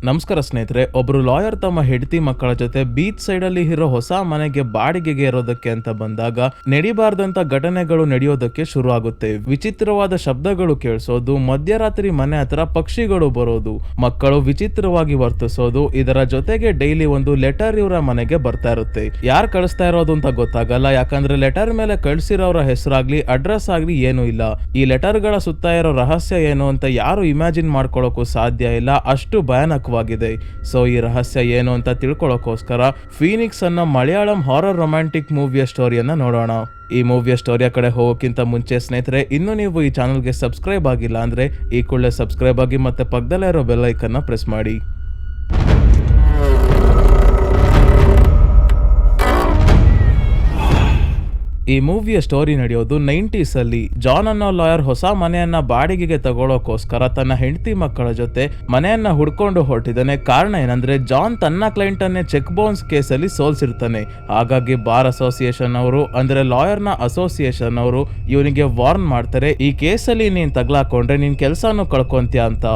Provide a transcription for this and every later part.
ನಮಸ್ಕಾರ ಸ್ನೇಹಿತರೆ. ಒಬ್ರು ಲಾಯರ್ ತಮ್ಮ ಹೆಂಡತಿ ಮಕ್ಕಳ ಜೊತೆ ಬೀಚ್ ಸೈಡ್ ಅಲ್ಲಿ ಇರೋ ಹೊಸ ಮನೆಗೆ ಬಾಡಿಗೆಗೆ ಇರೋದಕ್ಕೆ ಅಂತ ಬಂದಾಗ ನಡಿಬಾರ್ದಂತ ಘಟನೆಗಳು ನಡೆಯೋದಕ್ಕೆ ಶುರು ಆಗುತ್ತೆ. ವಿಚಿತ್ರವಾದ ಶಬ್ದಗಳು ಕೇಳಿಸೋದು, ಮಧ್ಯರಾತ್ರಿ ಮನೆ ಹತ್ರ ಪಕ್ಷಿಗಳು ಬರೋದು, ಮಕ್ಕಳು ವಿಚಿತ್ರವಾಗಿ ವರ್ತಿಸೋದು, ಇದರ ಜೊತೆಗೆ ಡೈಲಿ ಒಂದು ಲೆಟರ್ ಇವರ ಮನೆಗೆ ಬರ್ತಾ ಇರುತ್ತೆ. ಯಾರು ಕಳಿಸ್ತಾ ಇರೋದು ಅಂತ ಗೊತ್ತಾಗಲ್ಲ, ಯಾಕಂದ್ರೆ ಲೆಟರ್ ಮೇಲೆ ಕಳಿಸಿರೋರ ಹೆಸರಾಗ್ಲಿ ಅಡ್ರೆಸ್ ಆಗ್ಲಿ ಏನೂ ಇಲ್ಲ. ಈ ಲೆಟರ್ ಗಳ ಸುತ್ತ ಇರೋ ರಹಸ್ಯ ಏನು ಅಂತ ಯಾರು ಇಮ್ಯಾಜಿನ್ ಮಾಡ್ಕೊಳ್ಳೋಕು ಸಾಧ್ಯ ಇಲ್ಲ, ಅಷ್ಟು ಭಯಾನಕ. ಸೊ ಈ ರಹಸ್ಯ ಏನು ಅಂತ ತಿಳ್ಕೊಳ್ಳೋಕೋಸ್ಕರ ಫೀನಿಕ್ಸ್ ಅನ್ನೋ ಮಲಯಾಳಂ ಹಾರರ್ ರೊಮ್ಯಾಂಟಿಕ್ ಮೂವಿಯ ಸ್ಟೋರಿಯನ್ನ ನೋಡೋಣ. ಈ ಮೂವಿಯ ಸ್ಟೋರಿಯ ಕಡೆ ಹೋಗೋಕ್ಕಿಂತ ಮುಂಚೆ ಸ್ನೇಹಿತರೆ, ಇನ್ನು ನೀವು ಈ ಚಾನಲ್ಗೆ ಸಬ್ಸ್ಕ್ರೈಬ್ ಆಗಿಲ್ಲ ಅಂದ್ರೆ ಈ ಕೂಡಲೇ ಸಬ್ಸ್ಕ್ರೈಬ್ ಆಗಿ ಮತ್ತೆ ಪಕ್ಕದಲ್ಲೇ ಇರೋ ಬೆಲ್ ಐಕನ್ನ ಪ್ರೆಸ್ ಮಾಡಿ. ಈ ಮೂವಿಯ ಸ್ಟೋರಿ ನಡೆಯೋದು 90s ಅಲ್ಲಿ. ಜಾನ್ ಅನ್ನೋ ಲಾಯರ್ ಹೊಸ ಮನೆಯನ್ನ ಬಾಡಿಗೆಗೆ ತಗೊಳ್ಳೋಕೋಸ್ಕರ ತನ್ನ ಹೆಂಡತಿ ಮಕ್ಕಳ ಜೊತೆ ಮನೆಯನ್ನ ಹುಡ್ಕೊಂಡು ಹೊರಟಿದ್ದಾನೆ. ಕಾರಣ ಏನಂದ್ರೆ ಜಾನ್ ತನ್ನ ಕ್ಲೈಂಟ್ ಅನ್ನೇ ಚೆಕ್ ಬೌನ್ಸ್ ಕೇಸಲ್ಲಿ ಸೋಲ್ಸಿರ್ತಾನೆ. ಹಾಗಾಗಿ ಬಾರ್ ಅಸೋಸಿಯೇಷನ್ ಅವರು ಅಂದ್ರೆ ಲಾಯರ್ನ ಅಸೋಸಿಯೇಷನ್ ಅವರು ಇವನಿಗೆ ವಾರ್ನ್ ಮಾಡ್ತಾರೆ, ಈ ಕೇಸಲ್ಲಿ ನೀನ್ ತಗ್ಲಾಕೊಂಡ್ರೆ ನಿನ್ ಕೆಲ್ಸಾನು ಕಳ್ಕೊಂತೀಯ ಅಂತ.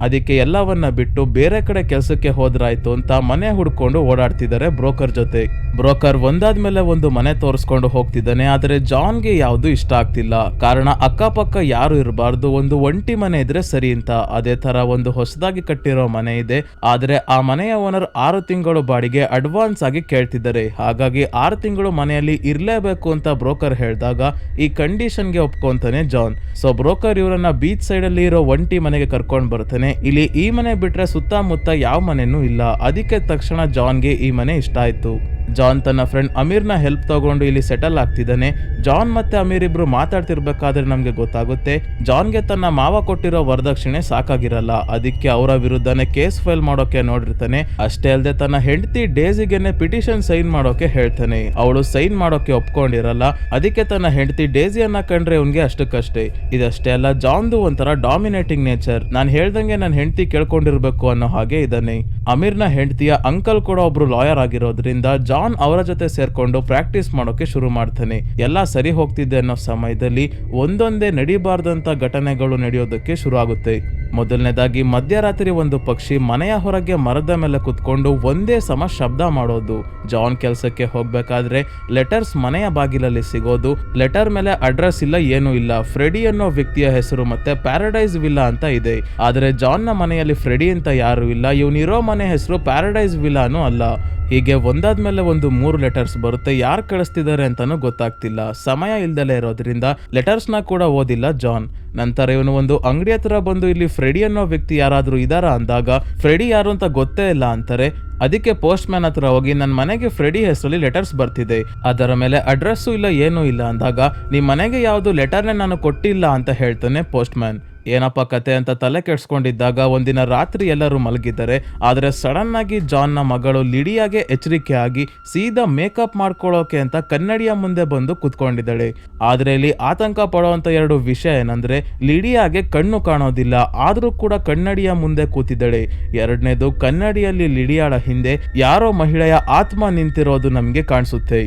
ಅದಕ್ಕೆ ಎಲ್ಲವನ್ನ ಬಿಟ್ಟು ಬೇರೆ ಕಡೆ ಕೆಲಸಕ್ಕೆ ಹೋದ್ರಾಯ್ತು ಅಂತ ಮನೆ ಹುಡ್ಕೊಂಡು ಓಡಾಡ್ತಿದ್ದಾರೆ ಬ್ರೋಕರ್ ಜೊತೆ. ಬ್ರೋಕರ್ ಒಂದಾದ್ಮೇಲೆ ಒಂದು ಮನೆ ತೋರಿಸ್ಕೊಂಡು ಹೋಗ್ತಿದ್ದಾನೆ. ಆದ್ರೆ ಜಾನ್ಗೆ ಯಾವ್ದು ಇಷ್ಟ ಆಗ್ತಿಲ್ಲ. ಕಾರಣ ಅಕ್ಕಪಕ್ಕ ಯಾರು ಇರಬಾರ್ದು, ಒಂದು ಒಂಟಿ ಮನೆ ಇದ್ರೆ ಸರಿ ಅಂತ. ಅದೇ ತರ ಒಂದು ಹೊಸದಾಗಿ ಕಟ್ಟಿರೋ ಮನೆ ಇದೆ, ಆದ್ರೆ ಆ ಮನೆಯ ಓನರ್ 6 ತಿಂಗಳು ಬಾಡಿಗೆ ಅಡ್ವಾನ್ಸ್ ಆಗಿ ಕೇಳ್ತಿದ್ದಾರೆ. ಹಾಗಾಗಿ 6 ತಿಂಗಳು ಮನೆಯಲ್ಲಿ ಇರ್ಲೇಬೇಕು ಅಂತ ಬ್ರೋಕರ್ ಹೇಳಿದಾಗ ಈ ಕಂಡೀಷನ್ಗೆ ಒಪ್ಕೊಂತಾನೆ ಜಾನ್. ಸೊ ಬ್ರೋಕರ್ ಇವರನ್ನ ಬೀಚ್ ಸೈಡ್ ಅಲ್ಲಿ ಇರೋ ಒಂಟಿ ಮನೆಗೆ ಕರ್ಕೊಂಡ್ ಬರ್ತಾನೆ. ಇಲ್ಲಿ ಈ ಮನೆ ಬಿಟ್ರೆ ಸುತ್ತಮುತ್ತ ಯಾವ ಮನೆನೂ ಇಲ್ಲ. ಅದಕ್ಕೆ ತಕ್ಷಣ ಜಾನ್ಗೆ ಈ ಮನೆ ಇಷ್ಟ ಆಯ್ತು. ಜಾನ್ ತನ್ನ ಫ್ರೆಂಡ್ ಅಮೀರ್ನ ಹೆಲ್ಪ್ ತಗೊಂಡು ಇಲ್ಲಿ ಸೆಟಲ್ ಆಗ್ತಿದ್ದಾನೆ. ಜಾನ್ ಮತ್ತೆ ಅಮೀರ್ ಇಬ್ರು ಮಾತಾಡ್ತಿರ್ಬೇಕಾದ್ರೆ ನಮ್ಗೆ ಗೊತ್ತಾಗುತ್ತೆ ಜಾನ್ಗೆ ತನ್ನ ಮಾವ ಕೊಟ್ಟಿರೋ ವರದಕ್ಷಿಣೆ ಸಾಕಾಗಿರಲ್ಲ. ಅದಕ್ಕೆ ಅವರ ವಿರುದ್ಧನೇ ಕೇಸ್ ಫೈಲ್ ಮಾಡೋಕೆ ನೋಡಿರ್ತಾನೆ. ಅಷ್ಟೇ ಅಲ್ಲದೆ ತನ್ನ ಹೆಂಡತಿ ಡೇಸಿಗೆನೆ ಪಿಟಿಷನ್ ಸೈನ್ ಮಾಡೋಕೆ ಹೇಳ್ತಾನೆ. ಅವಳು ಸೈನ್ ಮಾಡೋಕೆ ಒಪ್ಕೊಂಡಿರಲ್ಲ. ಅದಕ್ಕೆ ತನ್ನ ಹೆಂಡತಿ ಡೇಸಿಯನ್ನ ಕಂಡ್ರೆ ಅವನ್ಗೆ ಅಷ್ಟಕ್ಕಷ್ಟೇ. ಇದಷ್ಟೇ ಅಲ್ಲ, ಜಾನ್ದು ಒಂಥರ ಡಾಮಿನೇಟಿಂಗ್ ನೇಚರ್. ನಾನ್ ಹೇಳ್ದಂಗೆ ನನ್ನ ಹೆಂಡತಿ ಕೇಳ್ಕೊಂಡಿರ್ಬೇಕು ಅನ್ನೋ ಹಾಗೆ ಇದ್ದಾನೆ. ಅಮೀರ್ನ ಹೆಂಡತಿಯ ಅಂಕಲ್ ಕೂಡ ಒಬ್ರು ಲಾಯರ್ ಆಗಿರೋದ್ರಿಂದ ಜಾನ್ ಅವರ ಜೊತೆ ಸೇರ್ಕೊಂಡು ಪ್ರಾಕ್ಟೀಸ್ ಮಾಡೋಕೆ ಶುರು ಮಾಡ್ತಾನೆ. ಎಲ್ಲ ಸರಿ ಹೋಗ್ತಿದ್ದೆ ಅನ್ನೋ ಸಮಯದಲ್ಲಿ ಒಂದೊಂದೇ ನಡಿಬಾರ್ದಂತ ಘಟನೆಗಳು ನಡೆಯೋದಕ್ಕೆ ಶುರು ಆಗುತ್ತೆ. ಮೊದಲನೇದಾಗಿ ಮಧ್ಯರಾತ್ರಿ ಒಂದು ಪಕ್ಷಿ ಮನೆಯ ಹೊರಗೆ ಮರದ ಮೇಲೆ ಕುತ್ಕೊಂಡು ಒಂದೇ ಸಮ ಶಬ್ದ ಮಾಡೋದು. ಜಾನ್ ಕೆಲಸಕ್ಕೆ ಹೋಗ್ಬೇಕಾದ್ರೆ ಲೆಟರ್ಸ್ ಮನೆಯ ಬಾಗಿಲಲ್ಲಿ ಸಿಗೋದು. ಲೆಟರ್ ಮೇಲೆ ಅಡ್ರೆಸ್ ಇಲ್ಲ, ಏನೂ ಇಲ್ಲ. ಫ್ರೆಡಿ ಅನ್ನೋ ವ್ಯಕ್ತಿಯ ಹೆಸರು ಮತ್ತೆ ಪ್ಯಾರಡೈಸ್ ವಿಲ್ಲಾ ಅಂತ ಇದೆ. ಆದ್ರೆ ಜಾನ್ ನ ಮನೆಯಲ್ಲಿ ಫ್ರೆಡಿ ಅಂತ ಯಾರು ಇಲ್ಲ. ಇವನಿರೋ ಮನೆ ಹೆಸರು ಪ್ಯಾರಡೈಸ್ ವಿಲ್ಲಾನು ಅಲ್ಲ. ಹೀಗೆ ಒಂದಾದ್ಮೇಲೆ ಒಂದು 3 ಲೆಟರ್ಸ್ ಬರುತ್ತೆ. ಯಾರು ಕಳಿಸ್ತಿದ್ದಾರೆ ಅಂತಾನು ಗೊತ್ತಾಗ್ತಿಲ್ಲ. ಸಮಯ ಇಲ್ದಲೇ ಇರೋದ್ರಿಂದ ಲೆಟರ್ಸ್ ನ ಕೂಡ ಓದಿಲ್ಲ ಜಾನ್. ನಂತರ ಇವನು ಒಂದು ಅಂಗಡಿ ಹತ್ರ ಬಂದು ಇಲ್ಲಿ ಫ್ರೆಡಿ ಅನ್ನೋ ವ್ಯಕ್ತಿ ಯಾರಾದ್ರೂ ಇದಾರ ಅಂದಾಗ ಫ್ರೆಡಿ ಯಾರು ಅಂತ ಗೊತ್ತೇ ಇಲ್ಲ ಅಂತಾರೆ. ಅದಕ್ಕೆ ಪೋಸ್ಟ್ ಮ್ಯಾನ್ ಹತ್ರ ಹೋಗಿ ನನ್ನ ಮನೆಗೆ ಫ್ರೆಡಿ ಹೆಸರಲ್ಲಿ ಲೆಟರ್ಸ್ ಬರ್ತಿದೆ, ಅದರ ಮೇಲೆ ಅಡ್ರೆಸ್ಸು ಇಲ್ಲ, ಏನೂ ಇಲ್ಲ ಅಂದಾಗ ನಿಮ್ ಮನೆಗೆ ಯಾವ್ದು ಲೆಟರ್ನೇ ನಾನು ಕೊಟ್ಟಿಲ್ಲ ಅಂತ ಹೇಳ್ತಾನೆ ಪೋಸ್ಟ್ ಮ್ಯಾನ್. ಏನಪ್ಪ ಕತೆ ಅಂತ ತಲೆ ಕೆಡ್ಸ್ಕೊಂಡಿದ್ದಾಗ ಒಂದಿನ ರಾತ್ರಿ ಎಲ್ಲರೂ ಮಲಗಿದ್ದಾರೆ. ಆದ್ರೆ ಸಡನ್ ಆಗಿ ಜಾನ್ ನ ಮಗಳು ಲಿಡಿಯಾಗೆ ಎಚ್ಚರಿಕೆ ಆಗಿ ಸೀದಾ ಮೇಕಪ್ ಮಾಡ್ಕೊಳ್ಳೋಕೆ ಅಂತ ಕನ್ನಡಿಯ ಮುಂದೆ ಬಂದು ಕುತ್ಕೊಂಡಿದ್ದಾಳೆ. ಆದ್ರೆ ಇಲ್ಲಿ ಆತಂಕ ಪಡುವಂತ 2 ವಿಷಯ ಏನಂದ್ರೆ ಲಿಡಿಯಾಗೆ ಕಣ್ಣು ಕಾಣೋದಿಲ್ಲ, ಆದ್ರೂ ಕೂಡ ಕನ್ನಡಿಯ ಮುಂದೆ ಕೂತಿದ್ದಾಳೆ. ಎರಡನೇದು, ಕನ್ನಡಿಯಲ್ಲಿ ಲಿಡಿಯಾಳ ಹಿಂದೆ ಯಾರೋ ಮಹಿಳೆಯ ಆತ್ಮ ನಿಂತಿರೋದು ನಮ್ಗೆ ಕಾಣಿಸುತ್ತೆ.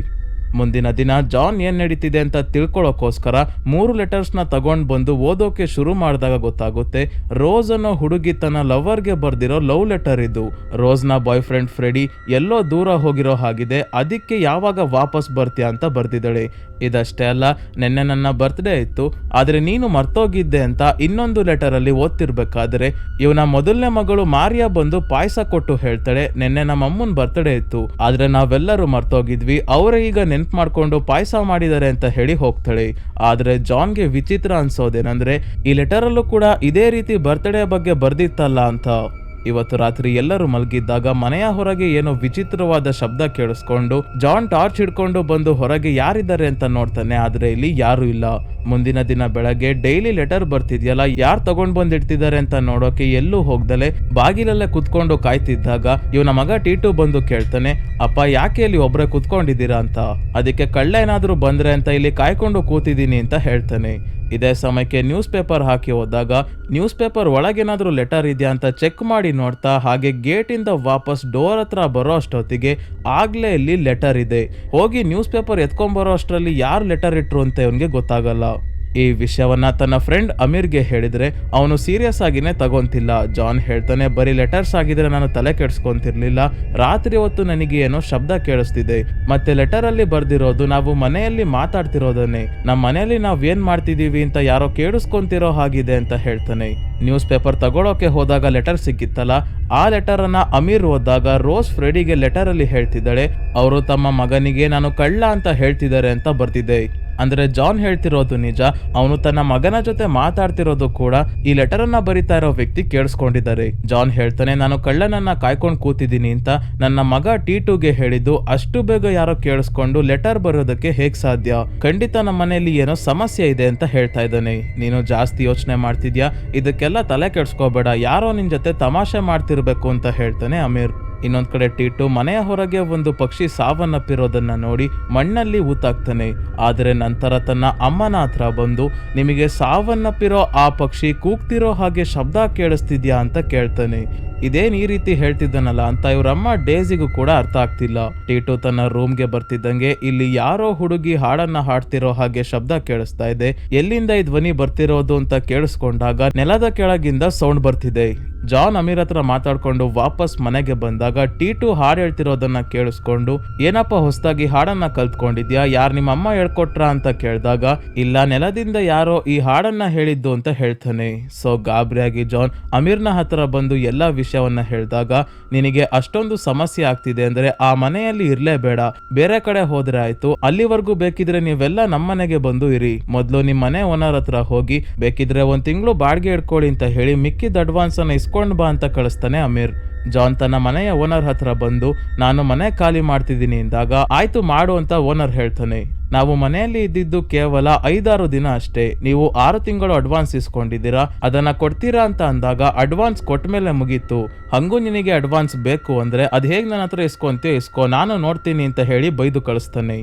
ಮುಂದಿನ ದಿನ ಜಾನ್ ಏನ್ ನಡೀತಿದೆ ಅಂತ ತಿಳ್ಕೊಳ್ಳೋಕೋಸ್ಕರ 3 ಲೆಟರ್ಸ್ ನ ತಗೊಂಡ್ ಬಂದು ಓದೋಕೆ ಶುರು ಮಾಡಿದಾಗ ಗೊತ್ತಾಗುತ್ತೆ ರೋಸ್ ಅನ್ನೋ ಹುಡುಗಿ ತನ್ನ ಲವರ್ಗೆ ಬರ್ದಿರೋ ಲವ್ ಲೆಟರ್ ಇದು. ರೋಸ್ ನ ಬಾಯ್ ಫ್ರೆಂಡ್ ಫ್ರೆಡಿ ಎಲ್ಲೋ ದೂರ ಹೋಗಿರೋ ಹಾಗಿದೆ, ಅದಕ್ಕೆ ಯಾವಾಗ ವಾಪಸ್ ಬರ್ತೀಯ ಅಂತ ಬರ್ದಿದ್ದಾಳೆ. ಇದಷ್ಟೇ ಅಲ್ಲ, ನೆನ್ನೆ ನನ್ನ ಬರ್ತ್ಡೇ ಇತ್ತು, ಆದ್ರೆ ನೀನು ಮರ್ತೋಗಿದ್ದೆ ಅಂತ ಇನ್ನೊಂದು ಲೆಟರ್ ಅಲ್ಲಿ ಓದ್ತಿರ್ಬೇಕಾದ್ರೆ ಇವನ ಮೊದಲನೇ ಮಗಳು ಮಾರಿಯಾ ಬಂದು ಪಾಯಸ ಕೊಟ್ಟು ಹೇಳ್ತಾಳೆ, ನೆನ್ನೆ ನಮ್ಮ ಅಮ್ಮನ್ ಬರ್ತ್ಡೇ ಇತ್ತು, ಆದ್ರೆ ನಾವೆಲ್ಲರೂ ಮರ್ತೋಗಿದ್ವಿ, ಅವರೇ ಈಗ ನೆನ್ಪು ಮಾಡ್ಕೊಂಡು ಪಾಯಸ ಮಾಡಿದ್ದಾರೆ ಅಂತ ಹೇಳಿ ಹೋಗ್ತಾಳೆ. ಆದ್ರೆ ಜಾನ್ಗೆ ವಿಚಿತ್ರ ಅನ್ಸೋದೇನಂದ್ರೆ ಈ ಲೆಟರ್ ಅಲ್ಲೂ ಕೂಡ ಇದೇ ರೀತಿ ಬರ್ತ್ಡೇ ಬಗ್ಗೆ ಬರ್ದಿತ್ತಲ್ಲ ಅಂತ. ಇವತ್ತು ರಾತ್ರಿ ಎಲ್ಲರೂ ಮಲಗಿದ್ದಾಗ ಮನೆಯ ಹೊರಗೆ ಏನೋ ವಿಚಿತ್ರವಾದ ಶಬ್ದ ಕೇಳಿಸ್ಕೊಂಡು ಜಾನ್ ಟಾರ್ಚ್ ಹಿಡ್ಕೊಂಡು ಬಂದು ಹೊರಗೆ ಯಾರಿದ್ದಾರೆ ಅಂತ ನೋಡ್ತಾನೆ. ಆದ್ರೆ ಇಲ್ಲಿ ಯಾರು ಇಲ್ಲ. ಮುಂದಿನ ದಿನ ಬೆಳಗ್ಗೆ ಡೈಲಿ ಲೆಟರ್ ಬರ್ತಿದ್ಯಲ್ಲ, ಯಾರು ತಗೊಂಡ್ ಬಂದ್ ಇಡ್ತಿದ್ದಾರೆ ಅಂತ ನೋಡೋಕೆ ಎಲ್ಲೂ ಹೋಗ್ದಲೆ ಬಾಗಿಲಲ್ಲೇ ಕುತ್ಕೊಂಡು ಕಾಯ್ತಿದ್ದಾಗ ಇವನ ಮಗ ಟೀಟು ಬಂದು ಕೇಳ್ತಾನೆ, ಅಪ್ಪ ಯಾಕೆ ಇಲ್ಲಿ ಒಬ್ರೆ ಕುತ್ಕೊಂಡಿದ್ದೀರಾ ಅಂತ. ಅದಕ್ಕೆ ಕಳ್ಳ ಏನಾದ್ರೂ ಬಂದ್ರೆ ಅಂತ ಇಲ್ಲಿ ಕಾಯ್ಕೊಂಡು ಕೂತಿದ್ದೀನಿ ಅಂತ ಹೇಳ್ತಾನೆ. ಇದೇ ಸಮಯಕ್ಕೆ ನ್ಯೂಸ್ ಪೇಪರ್ ಹಾಕಿ ಹೋದಾಗ ನ್ಯೂಸ್ ಪೇಪರ್ ಒಳಗೇನಾದ್ರೂ ಲೆಟರ್ ಇದೆಯಾ ಅಂತ ಚೆಕ್ ಮಾಡಿ ನೋಡ್ತಾ ಹಾಗೆ ಗೇಟ್ ಇಂದ ವಾಪಸ್ ಡೋರ್ ಹತ್ರ ಬರೋ ಅಷ್ಟೊತ್ತಿಗೆ ಆಗ್ಲೇ ಇಲ್ಲಿ ಲೆಟರ್ ಇದೆ. ಹೋಗಿ ನ್ಯೂಸ್ ಪೇಪರ್ ಎತ್ಕೊಂಡ್ ಬರೋ ಅಷ್ಟರಲ್ಲಿ ಯಾರು ಲೆಟರ್ ಇಟ್ರು ಅಂತ ಇವನ್ಗೆ ಗೊತ್ತಾಗಲ್ಲ. ಈ ವಿಷಯವನ್ನ ತನ್ನ ಫ್ರೆಂಡ್ ಅಮೀರ್ಗೆ ಹೇಳಿದ್ರೆ ಅವನು ಸೀರಿಯಸ್ ಆಗಿನೇ ತಗೊಂತಿಲ್ಲ. ಜಾನ್ ಹೇಳ್ತಾನೆ, ಬರೀ ಲೆಟರ್ಸ್ ಆಗಿದ್ರೆ ನಾನು ತಲೆ ಕೆಡ್ಸ್ಕೊಂತಿರ್ಲಿಲ್ಲ, ರಾತ್ರಿ ಹೊತ್ತು ನನಗೆ ಏನೋ ಶಬ್ದ ಕೇಳಿಸ್ತಿದೆ, ಮತ್ತೆ ಲೆಟರ್ ಅಲ್ಲಿ ಬರ್ದಿರೋದು ನಾವು ಮನೆಯಲ್ಲಿ ಮಾತಾಡ್ತಿರೋದನ್ನೇ, ನಮ್ಮ ಮನೆಯಲ್ಲಿ ನಾವ್ ಏನ್ ಮಾಡ್ತಿದೀವಿ ಅಂತ ಯಾರೋ ಕೇಳಿಸ್ಕೊಂತಿರೋ ಹಾಗಿದೆ ಅಂತ ಹೇಳ್ತಾನೆ. ನ್ಯೂಸ್ ಪೇಪರ್ ತಗೊಳೋಕೆ ಹೋದಾಗ ಲೆಟರ್ ಸಿಕ್ಕಿತ್ತಲ್ಲ, ಆ ಲೆಟರ್ ಅನ್ನ ಅಮೀರ್ ಓದಿದಾಗ ರೋಸ್ ಫ್ರೆಡಿಗೆ ಲೆಟರ್ ಅಲ್ಲಿ ಹೇಳ್ತಿದ್ದಾಳೆ ಅವರು ತಮ್ಮ ಮಗನಿಗೆ ನಾನು ಕಳ್ಳ ಅಂತ ಹೇಳ್ತಿದ್ದಾರೆ ಅಂತ ಬರ್ತಿದೆ. ಅಂದ್ರೆ ಜಾನ್ ಹೇಳ್ತಿರೋದು ನಿಜ, ಅವನು ತನ್ನ ಮಗನ ಜೊತೆ ಮಾತಾಡ್ತಿರೋದು ಕೂಡ ಈ ಲೆಟರ್ ಅನ್ನ ಬರಿತಾ ಇರೋ ವ್ಯಕ್ತಿ ಕೇಳಿಸ್ಕೊಂಡಿದ್ದಾರೆ. ಜಾನ್ ಹೇಳ್ತಾನೆ, ನಾನು ಕಳ್ಳನನ್ನ ಕಾಯ್ಕೊಂಡು ಕೂತಿದ್ದೀನಿ ಅಂತ ನನ್ನ ಮಗ T2ಗೆ ಹೇಳಿದ್ದು ಅಷ್ಟು ಬೇಗ ಯಾರೋ ಕೇಳಿಸ್ಕೊಂಡು ಲೆಟರ್ ಬರೋದಕ್ಕೆ ಹೇಗ್ ಸಾಧ್ಯ, ಖಂಡಿತ ನಮ್ಮ ಮನೆಯಲ್ಲಿ ಏನೋ ಸಮಸ್ಯೆ ಇದೆ ಅಂತ ಹೇಳ್ತಾ ಇದ್ದಾನೆ. ನೀನು ಜಾಸ್ತಿ ಯೋಚನೆ ಮಾಡ್ತಿದ್ಯಾ, ಇದಕ್ಕೆಲ್ಲ ತಲೆ ಕೆಡ್ಸ್ಕೋಬೇಡ, ಯಾರೋ ನಿನ್ ಜೊತೆ ತಮಾಷೆ ಮಾಡ್ತಿರ್ಬೇಕು ಅಂತ ಹೇಳ್ತಾನೆ ಅಮೀರ್. ಇನ್ನೊಂದ್ ಕಡೆ T2 ಮನೆಯ ಹೊರಗೆ ಒಂದು ಪಕ್ಷಿ ಸಾವನ್ನಪ್ಪಿರೋದನ್ನ ನೋಡಿ ಮಣ್ಣಲ್ಲಿ ಊತಾಕ್ತಾನೆ. ಆದರೆ ನಂತರ ತನ್ನ ಅಮ್ಮನ ಹತ್ರ ಬಂದು, ನಿಮಗೆ ಸಾವನ್ನಪ್ಪಿರೋ ಆ ಪಕ್ಷಿ ಕೂಗ್ತಿರೋ ಹಾಗೆ ಶಬ್ದ ಕೇಳಿಸ್ತಿದ್ಯಾ ಅಂತ ಕೇಳ್ತಾನೆ. ಇದೇನ್ ಈ ರೀತಿ ಹೇಳ್ತಿದ್ದಾನಲ್ಲ ಅಂತ ಇವ್ರಮ್ಮ ಡೇಸಿಗೂ ಕೂಡ ಅರ್ಥ ಆಗ್ತಿಲ್ಲ. T2 ತನ್ನ ರೂಮ್ಗೆ ಬರ್ತಿದ್ದಂಗೆ ಇಲ್ಲಿ ಯಾರೋ ಹುಡುಗಿ ಹಾಡನ್ನ ಹಾಡ್ತಿರೋ ಹಾಗೆ ಶಬ್ದ ಕೇಳಿಸ್ತಾ ಇದೆ, ಎಲ್ಲಿಂದ ಈ ಧ್ವನಿ ಬರ್ತಿರೋದು ಅಂತ ಕೇಳಿಸ್ಕೊಂಡಾಗ ನೆಲದ ಕೆಳಗಿಂದ ಸೌಂಡ್ ಬರ್ತಿದೆ. ಜಾನ್ ಅಮೀರ್ ಹತ್ರ ಮಾತಾಡ್ಕೊಂಡು ವಾಪಸ್ ಮನೆಗೆ ಬಂದಾಗ T2 ಹಾಡು ಹೇಳ್ತಿರೋದನ್ನ ಕೇಳಿಸ್ಕೊಂಡು, ಏನಪ್ಪ ಹೊಸದಾಗಿ ಹಾಡನ್ನ ಕಲ್ತ್ಕೊಂಡಿದ್ಯಾ, ಯಾರ್ ನಿಮ್ಮ ಅಮ್ಮ ಹೇಳ್ಕೊಟ್ರ ಅಂತ ಕೇಳಿದಾಗ, ಇಲ್ಲ ನೆಲದಿಂದ ಯಾರೋ ಈ ಹಾಡನ್ನ ಹೇಳಿದ್ದು ಅಂತ ಹೇಳ್ತಾನೆ. ಸೊ ಗಾಬರಿಯಾಗಿ ಜಾನ್ ಅಮೀರ್ನ ಹತ್ರ ಬಂದು ಎಲ್ಲಾ ವಿಷಯವನ್ನ ಹೇಳಿದಾಗ, ನಿನಗೆ ಅಷ್ಟೊಂದು ಸಮಸ್ಯೆ ಆಗ್ತಿದೆ ಅಂದ್ರೆ ಆ ಮನೆಯಲ್ಲಿ ಇರ್ಲೇಬೇಡ, ಬೇರೆ ಕಡೆ ಹೋದ್ರೆ ಆಯ್ತು, ಅಲ್ಲಿವರೆಗೂ ಬೇಕಿದ್ರೆ ನೀವೆಲ್ಲ ನಮ್ಮನೆಗೆ ಬಂದು ಇರಿ, ಮೊದ್ಲು ನಿಮ್ ಮನೆ ಓನರ್ ಹತ್ರ ಹೋಗಿ ಬೇಕಿದ್ರೆ 1 ತಿಂಗಳು ಬಾಡಿಗೆ ಇಟ್ಕೊಳ್ಳಿ ಅಂತ ಹೇಳಿ ಮಿಕ್ಕಿದ ಅಡ್ವಾನ್ಸ್ ಅನ್ನ ಇಸ್ಕೊಂಡ್ ಬಾ ಅಂತ ಕಳಿಸ್ತಾನೆ ಅಮೀರ್. ಜಾನ್ ತನ್ನ ಮನೆಯ ಓನರ್ ಹತ್ರ ಬಂದು, ನಾನು ಮನೆ ಖಾಲಿ ಮಾಡ್ತಿದ್ದೀನಿ ಎಂದಾಗ, ಆಯ್ತು ಮಾಡು ಅಂತ ಓನರ್ ಹೇಳ್ತಾನೆ. ನಾವು ಮನೆಯಲ್ಲಿ ಇದ್ದಿದ್ದು ಕೇವಲ 5-6 ದಿನ ಅಷ್ಟೇ, ನೀವು 6 ತಿಂಗಳು ಅಡ್ವಾನ್ಸ್ ಇಸ್ಕೊಂಡಿದ್ದೀರಾ, ಅದನ್ನ ಕೊಡ್ತೀರಾ ಅಂತ ಅಂದಾಗ, ಅಡ್ವಾನ್ಸ್ ಕೊಟ್ಮೇಲೆ ಮುಗೀತು, ಹಂಗೂ ನಿನಗೆ ಅಡ್ವಾನ್ಸ್ ಬೇಕು ಅಂದ್ರೆ ಅದ್ ಹೇಗ್ ನನ್ನ ಹತ್ರ ಇಸ್ಕೊಂತೀಯೋ ಇಸ್ಕೋ, ನಾನು ನೋಡ್ತೀನಿ ಅಂತ ಹೇಳಿ ಬೈದು ಕಳಿಸ್ತಾನೆ.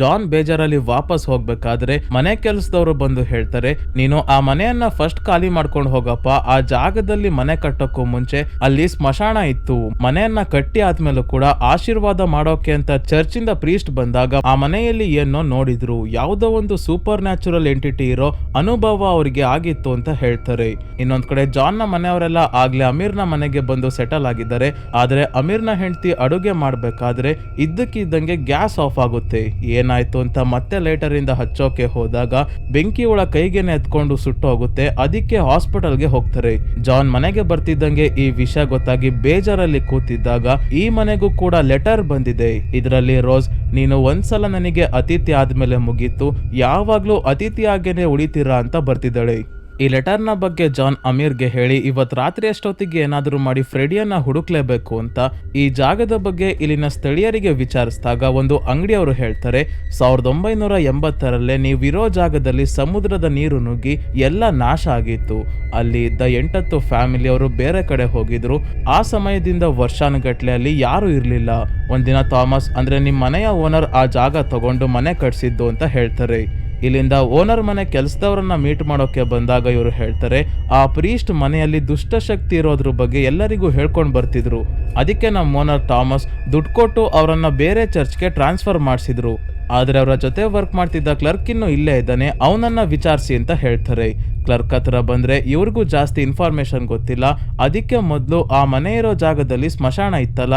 ಜಾನ್ ಬೇಜಾರಲ್ಲಿ ವಾಪಸ್ ಹೋಗ್ಬೇಕಾದ್ರೆ ಮನೆ ಕೆಲಸದವರು ಬಂದು ಹೇಳ್ತಾರೆ, ನೀನು ಆ ಮನೆಯನ್ನ ಫಸ್ಟ್ ಖಾಲಿ ಮಾಡ್ಕೊಂಡು ಹೋಗಪ್ಪ, ಆ ಜಾಗದಲ್ಲಿ ಮನೆ ಕಟ್ಟೋಕ್ಕೂ ಮುಂಚೆ ಅಲ್ಲಿ ಸ್ಮಶಾನ ಇತ್ತು, ಮನೆಯನ್ನ ಕಟ್ಟಿ ಆದ್ಮೇಲೂ ಕೂಡ ಆಶೀರ್ವಾದ ಮಾಡೋಕೆ ಅಂತ ಚರ್ಚಿಂದ ಪ್ರೀಸ್ಟ್ ಬಂದಾಗ ಆ ಮನೆಯಲ್ಲಿ ಏನೋ ನೋಡಿದ್ರು, ಯಾವುದೋ ಒಂದು ಸೂಪರ್ ನ್ಯಾಚುರಲ್ ಎಂಟಿಟಿ ಇರೋ ಅನುಭವ ಅವರಿಗೆ ಆಗಿತ್ತು ಅಂತ ಹೇಳ್ತಾರೆ. ಇನ್ನೊಂದ್ ಕಡೆ ಜಾನ್ ನ ಮನೆಯವರೆಲ್ಲ ಆಗ್ಲೇ ಅಮೀರ್ನ ಮನೆಗೆ ಬಂದು ಸೆಟಲ್ ಆಗಿದ್ದಾರೆ. ಆದ್ರೆ ಅಮೀರ್ನ ಹೆಂಡತಿ ಅಡುಗೆ ಮಾಡ್ಬೇಕಾದ್ರೆ ಇದ್ದಕ್ಕಿದ್ದಂಗೆ ಗ್ಯಾಸ್ ಆಫ್ ಆಗುತ್ತೆ. ಏನಾಯ್ತು ಅಂತ ಮತ್ತೆ ಲೈಟರ್ ಇಂದ ಹಚ್ಚೋಕೆ ಹೋದಾಗ ಬೆಂಕಿ ಒಳ ಕೈಗೆನೆ ಎತ್ಕೊಂಡು ಸುಟ್ಟು ಹೋಗುತ್ತೆ. ಅದಕ್ಕೆ ಹಾಸ್ಪಿಟಲ್ಗೆ ಹೋಗ್ತಾರೆ. ಜಾನ್ ಮನೆಗೆ ಬರ್ತಿದ್ದಂಗೆ ಈ ವಿಷಯ ಗೊತ್ತಾಗಿ ಬೇಜಾರಲ್ಲಿ ಕೂತಿದ್ದಾಗ ಈ ಮನೆಗೂ ಕೂಡ ಲೆಟರ್ ಬಂದಿದೆ. ಇದರಲ್ಲಿ ರೋಸ್, ನೀನು ಒಂದ್ಸಲ ನನಗೆ ಅತಿಥಿ ಆದ್ಮೇಲೆ ಮುಗೀತು, ಯಾವಾಗ್ಲೂ ಅತಿಥಿಯಾಗೇನೆ ಉಳಿತೀರಾ ಅಂತ ಬರ್ತಿದ್ದಾಳೆ. ಈ ಲೆಟರ್ನ ಬಗ್ಗೆ ಜಾನ್ ಅಮೀರ್ಗೆ ಹೇಳಿ ಇವತ್ ರಾತ್ರಿ ಅಷ್ಟೊತ್ತಿಗೆ ಏನಾದ್ರೂ ಮಾಡಿ ಫ್ರೆಡಿಯನ್ನ ಹುಡುಕ್ಲೇಬೇಕು ಅಂತ ಈ ಜಾಗದ ಬಗ್ಗೆ ಇಲ್ಲಿನ ಸ್ಥಳೀಯರಿಗೆ ವಿಚಾರಿಸಿದಾಗ ಒಂದು ಅಂಗಡಿಯವರು ಹೇಳ್ತಾರೆ, 1980ರಲ್ಲೇ ನೀವಿರೋ ಜಾಗದಲ್ಲಿ ಸಮುದ್ರದ ನೀರು ನುಗ್ಗಿ ಎಲ್ಲ ನಾಶ ಆಗಿತ್ತು, ಅಲ್ಲಿ ಇದ್ದ 8 ಫ್ಯಾಮಿಲಿಯವರು ಬೇರೆ ಕಡೆ ಹೋಗಿದ್ರು, ಆ ಸಮಯದಿಂದ ವರ್ಷಾನುಗಟ್ಲೆ ಅಲ್ಲಿ ಯಾರು ಇರ್ಲಿಲ್ಲ, ಒಂದಿನ ಥಾಮಸ್ ಅಂದ್ರೆ ನಿಮ್ ಮನೆಯ ಓನರ್ ಆ ಜಾಗ ತಗೊಂಡು ಮನೆ ಕಟ್ಸಿದ್ದು ಅಂತ ಹೇಳ್ತಾರೆ. ಇಲ್ಲಿಂದ ಓನರ್ ಮನೆ ಕೆಲಸದವರನ್ನ ಮೀಟ್ ಮಾಡೋಕೆ ಬಂದಾಗ ಇವರು ಹೇಳ್ತಾರೆ, ಆ ಪ್ರೀಸ್ಟ್ ಮನೆಯಲ್ಲಿ ದುಷ್ಟಶಕ್ತಿ ಇರೋದ್ರ ಬಗ್ಗೆ ಎಲ್ಲರಿಗೂ ಹೇಳ್ಕೊಂಡು ಬರ್ತಿದ್ರು, ಅದಕ್ಕೆ ನಮ್ಮ ಓನರ್ ಥಾಮಸ್ ದುಡ್ಡು ಕೊಟ್ಟು ಅವರನ್ನ ಬೇರೆ ಚರ್ಚ್ಗೆ ಟ್ರಾನ್ಸ್ಫರ್ ಮಾಡಿಸಿದ್ರು, ಆದ್ರೆ ಅವರ ಜೊತೆ ವರ್ಕ್ ಮಾಡ್ತಿದ್ದ ಕ್ಲರ್ಕ್ ಇನ್ನೂ ಇಲ್ಲೇ ಇದ್ದಾನೆ, ಅವನನ್ನ ವಿಚಾರಿಸಿ ಅಂತ ಹೇಳ್ತಾರೆ. ಕ್ಲರ್ಕ್ ಹತ್ರ ಬಂದ್ರೆ ಇವ್ರಿಗೂ ಜಾಸ್ತಿ ಇನ್ಫಾರ್ಮೇಶನ್ ಗೊತ್ತಿಲ್ಲ, ಅದಕ್ಕೆ ಮೊದಲು ಆ ಮನೆ ಇರೋ ಜಾಗದಲ್ಲಿ ಸ್ಮಶಾನ ಇತ್ತಲ್ಲ,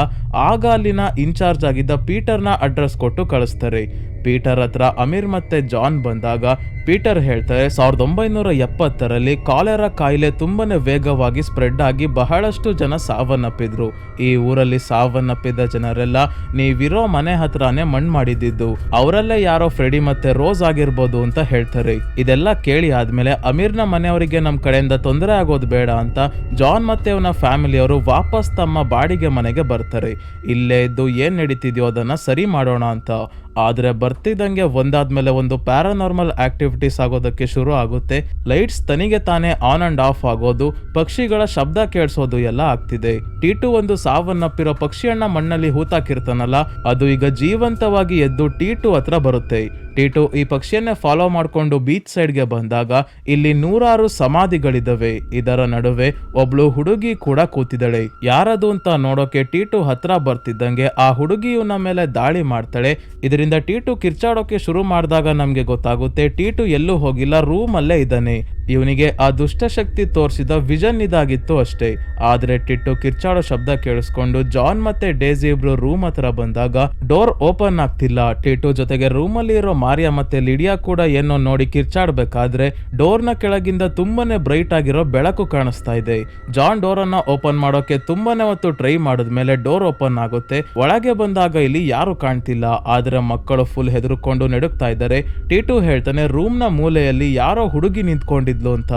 ಆಗ ಅಲ್ಲಿನ ಇನ್ಚಾರ್ಜ್ ಆಗಿದ್ದ ಪೀಟರ್ನ ಅಡ್ರೆಸ್ ಕೊಟ್ಟು ಕಳಿಸ್ತಾರೆ. ಪೀಟರ್ ಹತ್ರ ಅಮೀರ್ ಮತ್ತೆ ಜಾನ್ ಬಂದಾಗ ಪೀಟರ್ ಹೇಳ್ತಾರೆ, 1970ರಲ್ಲಿ ಕಾಲೆರಾ ಕಾಯಿಲೆ ತುಂಬಾನೇ ವೇಗವಾಗಿ ಸ್ಪ್ರೆಡ್ ಆಗಿ ಬಹಳಷ್ಟು ಜನ ಸಾವನ್ನಪ್ಪಿದ್ರು. ಈ ಊರಲ್ಲಿ ಸಾವನ್ನಪ್ಪಿದ ಜನರೆಲ್ಲ ನೀವಿರೋ ಮನೆ ಹತ್ರನೇ ಮಣ್ಣು ಮಾಡಿದ್ದು, ಅವರಲ್ಲೇ ಯಾರೋ ಫ್ರೆಡಿ ಮತ್ತೆ ರೋಸ್ ಆಗಿರ್ಬೋದು ಅಂತ ಹೇಳ್ತಾರೆ. ಇದೆಲ್ಲ ಕೇಳಿ ಆದ್ಮೇಲೆ ಅಮೀರ್ನ ಮನೆಯವರಿಗೆ ನಮ್ ಕಡೆಯಿಂದ ತೊಂದರೆ ಆಗೋದು ಬೇಡ ಅಂತ ಜಾನ್ ಮತ್ತೆ ಅವನ ಫ್ಯಾಮಿಲಿಯವರು ವಾಪಸ್ ತಮ್ಮ ಬಾಡಿಗೆ ಮನೆಗೆ ಬರ್ತಾರೆ. ಇಲ್ಲೇ ಇದ್ದು ಏನ್ ನಡೀತಿದ್ಯೋ ಅದನ್ನ ಸರಿ ಮಾಡೋಣ ಅಂತ. ಆದ್ರೆ ಬರ್ತಿದ್ದಂಗೆ ಒಂದಾದ್ಮೇಲೆ ಒಂದು ಪ್ಯಾರಾನಾರ್ಮಲ್ ಆಕ್ಟಿವಿಟೀಸ್ ಆಗೋದಕ್ಕೆ ಶುರು ಆಗುತ್ತೆ. ಲೈಟ್ಸ್ ತನಿಗೆ ತಾನೇ ಆನ್ ಅಂಡ್ ಆಫ್ ಆಗೋದು, ಪಕ್ಷಿಗಳ ಶಬ್ದ ಕೇಳಿಸೋದು ಎಲ್ಲ ಆಗ್ತಿದೆ. T2 ಒಂದು ಸಾವನ್ನಪ್ಪಿರೋ ಪಕ್ಷಿಯನ್ನ ಮಣ್ಣಲ್ಲಿ ಹೂತಾಕಿರ್ತಾನಲ್ಲ, ಅದು ಈಗ ಜೀವಂತವಾಗಿ ಎದ್ದು T2 ಹತ್ರ ಬರುತ್ತೆ. ಟೀಟು ಈ ಪಕ್ಷಿಯನ್ನೇ ಫಾಲೋ ಮಾಡ್ಕೊಂಡು ಬೀಚ್ ಸೈಡ್ಗೆ ಬಂದಾಗ ಇಲ್ಲಿ ನೂರಾರು ಸಮಾಧಿಗಳಿದವೆ. ಇದರ ನಡುವೆ ಒಬ್ಳು ಹುಡುಗಿ ಕೂಡ ಕೂತಿದ್ದಾಳೆ. ಯಾರದು ಅಂತ ನೋಡೋಕೆ ಟೀಟು ಹತ್ರ ಬರ್ತಿದ್ದಂಗೆ ಆ ಹುಡುಗಿ ಇವನ ಮೇಲೆ ದಾಳಿ ಮಾಡ್ತಾಳೆ. ಇದರಿಂದ ಟೀಟು ಕಿರ್ಚಾಡೋಕೆ ಶುರು ಮಾಡಿದಾಗ ನಮ್ಗೆ ಗೊತ್ತಾಗುತ್ತೆ ಟೀಟು ಎಲ್ಲೂ ಹೋಗಿಲ್ಲ, ರೂಮ್ ಅಲ್ಲೇ ಇದ್ದಾನೆ. ಇವನಿಗೆ ಆ ದುಷ್ಟಶಕ್ತಿ ತೋರಿಸಿದ ವಿಷನ್ ಇದಾಗಿತ್ತು ಅಷ್ಟೇ. ಆದ್ರೆ ಟಿಟ್ಟು ಕಿರ್ಚಾಡೋ ಶಬ್ದ ಕೇಳಿಸ್ಕೊಂಡು ಜಾನ್ ಮತ್ತೆ ಡೇಸಿ ಇಬ್ರು ರೂಮ್ ಹತ್ರ ಬಂದಾಗ ಡೋರ್ ಓಪನ್ ಆಗ್ತಿಲ್ಲ. ಟಿಟ್ಟು ಜೊತೆಗೆ ರೂಮ್ ಅಲ್ಲಿ ಇರೋ ಮಾರಿಯಾ ಮತ್ತೆ ಲಿಡಿಯಾ ಕೂಡ ಏನೋ ನೋಡಿ ಕಿರ್ಚಾಡ್ಬೇಕಾದ್ರೆ ಡೋರ್ ನ ಕೆಳಗಿಂದ ತುಂಬಾನೇ ಬ್ರೈಟ್ ಆಗಿರೋ ಬೆಳಕು ಕಾಣಿಸ್ತಾ ಇದೆ. ಜಾನ್ ಡೋರ್ ಅನ್ನ ಓಪನ್ ಮಾಡೋಕೆ ತುಂಬಾನೇ ಹೊತ್ತು ಟ್ರೈ ಮಾಡಿದ್ಮೇಲೆ ಡೋರ್ ಓಪನ್ ಆಗುತ್ತೆ. ಒಳಗೆ ಬಂದಾಗ ಇಲ್ಲಿ ಯಾರು ಕಾಣ್ತಿಲ್ಲ, ಆದ್ರೆ ಮಕ್ಕಳು ಫುಲ್ ಹೆದರ್ಕೊಂಡು ನಡುಕ್ತಾ ಇದ್ದಾರೆ. ಟಿಟ್ಟು ಹೇಳ್ತಾನೆ ರೂಮ್ ನ ಮೂಲೆಯಲ್ಲಿ ಯಾರೋ ಹುಡುಗಿ ನಿಂತ್ಕೊಂಡಿದ್ಲು ಅಂತ.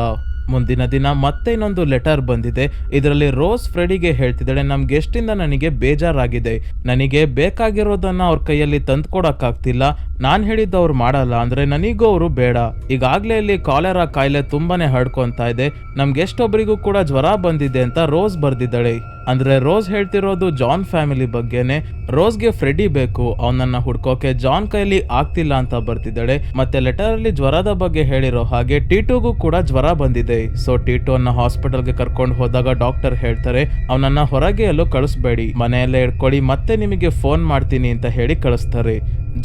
ಮುಂದಿನ ದಿನ ಮತ್ತೆ ಇನ್ನೊಂದು ಲೆಟರ್ ಬಂದಿದೆ. ಇದರಲ್ಲಿ ರೋಸ್ ಫ್ರೆಡಿಗೆ ಹೇಳ್ತಿದ್ದಾಳೆ, ನಮ್ ಗೆಸ್ಟ್ ಇಂದ ನನಗೆ ಬೇಜಾರಾಗಿದೆ, ನನಗೆ ಬೇಕಾಗಿರೋದನ್ನ ಅವ್ರ ಕೈಯಲ್ಲಿ ತಂದ್ಕೊಡಕ್ಕಾಗ್ತಿಲ್ಲ, ನಾನ್ ಹೇಳಿದ್ದು ಅವ್ರು ಮಾಡಲ್ಲ ಅಂದ್ರೆ ನನಗೂ ಅವರು ಬೇಡ. ಈಗಾಗ್ಲೇ ಇಲ್ಲಿ ಕಾಲೆರಾ ಕಾಯಿಲೆ ತುಂಬಾನೇ ಹರಡ್ಕೊಂತ ಇದೆ, ನಮ್ ಗೆಸ್ಟ್ ಒಬ್ಬರಿಗೂ ಕೂಡ ಜ್ವರ ಬಂದಿದೆ ಅಂತ ರೋಸ್ ಬರ್ದಿದ್ದಾಳೆ. ಅಂದ್ರೆ ರೋಸ್ ಹೇಳ್ತಿರೋದು ಜಾನ್ ಫ್ಯಾಮಿಲಿ ಬಗ್ಗೆನೆ. ರೋಸ್ಗೆ ಫ್ರೆಡಿ ಬೇಕು, ಅವನನ್ನ ಹುಡ್ಕೋಕೆ ಜಾನ್ ಕೈಲಿ ಆಗ್ತಿಲ್ಲ ಅಂತ ಬರ್ತಿದ್ದಾಳೆ. ಮತ್ತೆ ಲೆಟರ್ ಅಲ್ಲಿ ಜ್ವರದ ಬಗ್ಗೆ ಹೇಳಿರೋ ಹಾಗೆ ಟೀಟುಗೂ ಕೂಡ ಜ್ವರ ಬಂದಿದೆ. ಸೊ ಟೀಟು ಅನ್ನ ಹಾಸ್ಪಿಟಲ್ಗೆ ಕರ್ಕೊಂಡು ಹೋದಾಗ ಡಾಕ್ಟರ್ ಹೇಳ್ತಾರೆ ಅವನನ್ನ ಹೊರಗೆ ಎಲ್ಲೂ ಕಳಿಸ್ಬೇಡಿ, ಮನೆಯಲ್ಲೇ ಇಟ್ಕೊಳ್ಳಿ, ಮತ್ತೆ ನಿಮಗೆ ಫೋನ್ ಮಾಡ್ತೀನಿ ಅಂತ ಹೇಳಿ ಕಳಿಸ್ತಾರೆ.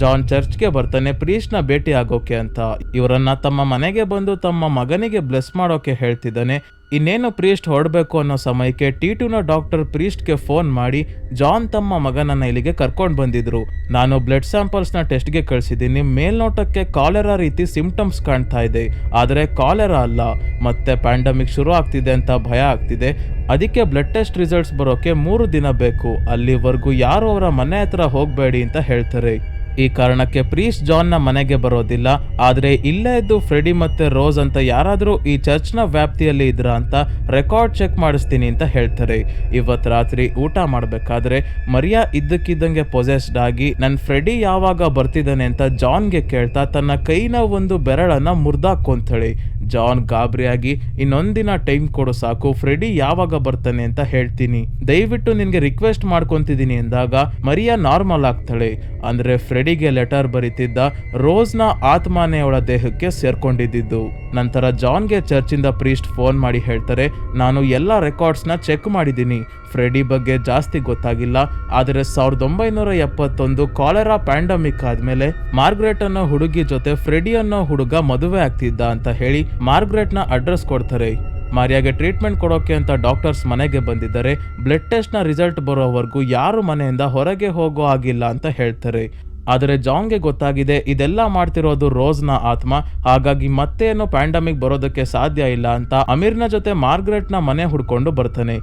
ಜಾನ್ ಚರ್ಚ್ಗೆ ಬರ್ತಾನೆ ಪ್ರೀಸ್ಟ್ ನ ಭೇಟಿ ಆಗೋಕೆ ಅಂತ. ಇವರನ್ನ ತಮ್ಮ ಮನೆಗೆ ಬಂದು ತಮ್ಮ ಮಗನಿಗೆ ಬ್ಲೆಸ್ ಮಾಡೋಕೆ ಹೇಳ್ತಿದ್ದಾನೆ. ಇನ್ನೇನು ಪ್ರೀಸ್ಟ್ ಹೊರಡ್ಬೇಕು ಅನ್ನೋ ಸಮಯಕ್ಕೆ ಟೀಟುನ ಡಾಕ್ಟರ್ ಪ್ರೀಸ್ಟ್ಗೆ ಫೋನ್ ಮಾಡಿ ಜಾನ್ ತಮ್ಮ ಮಗನನ್ನ ಇಲ್ಲಿಗೆ ಕರ್ಕೊಂಡು ಬಂದಿದ್ರು, ನಾನು ಬ್ಲಡ್ ಸ್ಯಾಂಪಲ್ಸ್ ನ ಟೆಸ್ಟ್ಗೆ ಕಳಿಸಿದ್ದೀನಿ, ಮೇಲ್ನೋಟಕ್ಕೆ ಕಾಲೆರಾ ರೀತಿ ಸಿಂಪ್ಟಮ್ಸ್ ಕಾಣ್ತಾ ಇದೆ, ಆದರೆ ಕಾಲೆರಾ ಅಲ್ಲ, ಮತ್ತೆ ಪ್ಯಾಂಡಮಿಕ್ ಶುರು ಆಗ್ತಿದೆ ಅಂತ ಭಯ ಆಗ್ತಿದೆ, ಅದಕ್ಕೆ ಬ್ಲಡ್ ಟೆಸ್ಟ್ ರಿಸಲ್ಟ್ಸ್ ಬರೋಕೆ 3 ದಿನ ಬೇಕು, ಅಲ್ಲಿವರೆಗೂ ಯಾರು ಅವರ ಮನೆ ಹತ್ರ ಹೋಗ್ಬೇಡಿ ಅಂತ ಹೇಳ್ತಾರೆ. ಈ ಕಾರಣಕ್ಕೆ ಪ್ರೀಸ್ಟ್ ಜಾನ್ ನ ಮನೆಗೆ ಬರೋದಿಲ್ಲ. ಆದ್ರೆ ಇಲ್ಲೇ ಇದ್ದು ಫ್ರೆಡಿ ಮತ್ತೆ ರೋಸ್ ಅಂತ ಯಾರಾದ್ರೂ ಈ ಚರ್ಚ್ ನ ವ್ಯಾಪ್ತಿಯಲ್ಲಿ ಇದ್ರ ಅಂತ ರೆಕಾರ್ಡ್ ಚೆಕ್ ಮಾಡಿಸ್ತೀನಿ ಅಂತ ಹೇಳ್ತಾರೆ. ಇವತ್ ರಾತ್ರಿ ಊಟ ಮಾಡ್ಬೇಕಾದ್ರೆ ಮರಿಯಾ ಇದ್ದಕ್ಕಿದ್ದಂಗೆ ಪೊಸೆಸ್ಡ್ ಆಗಿ ನನ್ ಫ್ರೆಡಿ ಯಾವಾಗ ಬರ್ತಿದ್ದಾನೆ ಅಂತ ಜಾನ್ಗೆ ಕೇಳ್ತಾ ತನ್ನ ಕೈನ ಒಂದು ಬೆರಳನ್ನ ಮುರ್ದಾಕೊಂತಾಳೆ. ಜಾನ್ ಗಾಬರಿಯಾಗಿ ಇನ್ನೊಂದಿನ ಟೈಮ್ ಕೊಡು ಸಾಕು, ಫ್ರೆಡಿ ಯಾವಾಗ ಬರ್ತಾನೆ ಅಂತ ಹೇಳ್ತೀನಿ, ದಯವಿಟ್ಟು ನಿನ್ಗೆ ರಿಕ್ವೆಸ್ಟ್ ಮಾಡ್ಕೊಂತಿದ್ದೀನಿ ಎಂದಾಗ ಮರಿಯಾ ನಾರ್ಮಲ್ ಆಗ್ತಾಳೆ. ಅಂದ್ರೆ ಫ್ರೆಡಿಗೆ ಲೆಟರ್ ಬರೀತಿದ್ದ ರೋಸ್ನ ಆತ್ಮನೇ ಅವಳ ದೇಹಕ್ಕೆ ಸೇರ್ಕೊಂಡಿದ್ದು. ನಂತರ ಜಾನ್ಗೆ ಚರ್ಚಿಂದ ಪ್ರೀಸ್ಟ್ ಫೋನ್ ಮಾಡಿ ಹೇಳ್ತಾರೆ, ನಾನು ಎಲ್ಲಾ ರೆಕಾರ್ಡ್ಸ್ನ ಚೆಕ್ ಮಾಡಿದ್ದೀನಿ, ಫ್ರೆಡಿ ಬಗ್ಗೆ ಜಾಸ್ತಿ ಗೊತ್ತಾಗಿಲ್ಲ, ಆದರೆ 1971 ಕಾಲೆರಾ ಪ್ಯಾಂಡಮಿಕ್ ಆದ್ಮೇಲೆ ಮಾರ್ಗ್ರೆಟ್ ಅನ್ನೋ ಹುಡುಗಿ ಜೊತೆ ಫ್ರೆಡಿ ಅನ್ನೋ ಹುಡುಗ ಮದುವೆ ಆಗ್ತಿದ್ದ ಅಂತ ಹೇಳಿ ಮಾರ್ಗ್ರೆಟ್ ನ ಅಡ್ರೆಸ್ ಕೊಡ್ತಾರೆ. ಮಾರಿಯಾಗೆ ಟ್ರೀಟ್ಮೆಂಟ್ ಕೊಡೋಕೆ ಅಂತ ಡಾಕ್ಟರ್ಸ್ ಮನೆಗೆ ಬಂದಿದ್ದಾರೆ. ಬ್ಲಡ್ ಟೆಸ್ಟ್ ನ ರಿಸಲ್ಟ್ ಬರೋವರೆಗೂ ಯಾರು ಮನೆಯಿಂದ ಹೊರಗೆ ಹೋಗೋ ಆಗಿಲ್ಲ ಅಂತ ಹೇಳ್ತಾರೆ. ಆದರೆ ಜಾನ್ಗೆ ಗೊತ್ತಾಗಿದೆ ಇದೆಲ್ಲ ಮಾಡ್ತಿರೋದು ರೋಸ್ನ ಆತ್ಮ, ಹಾಗಾಗಿ ಮತ್ತೇನು ಪ್ಯಾಂಡಮಿಕ್ ಬರೋದಕ್ಕೆ ಸಾಧ್ಯ ಇಲ್ಲ ಅಂತ ಅಮೀರ್ನ ಜೊತೆ ಮಾರ್ಗ್ರೆಟ್ನ ಮನೆ ಹುಡ್ಕೊಂಡು ಬರ್ತಾನೆ.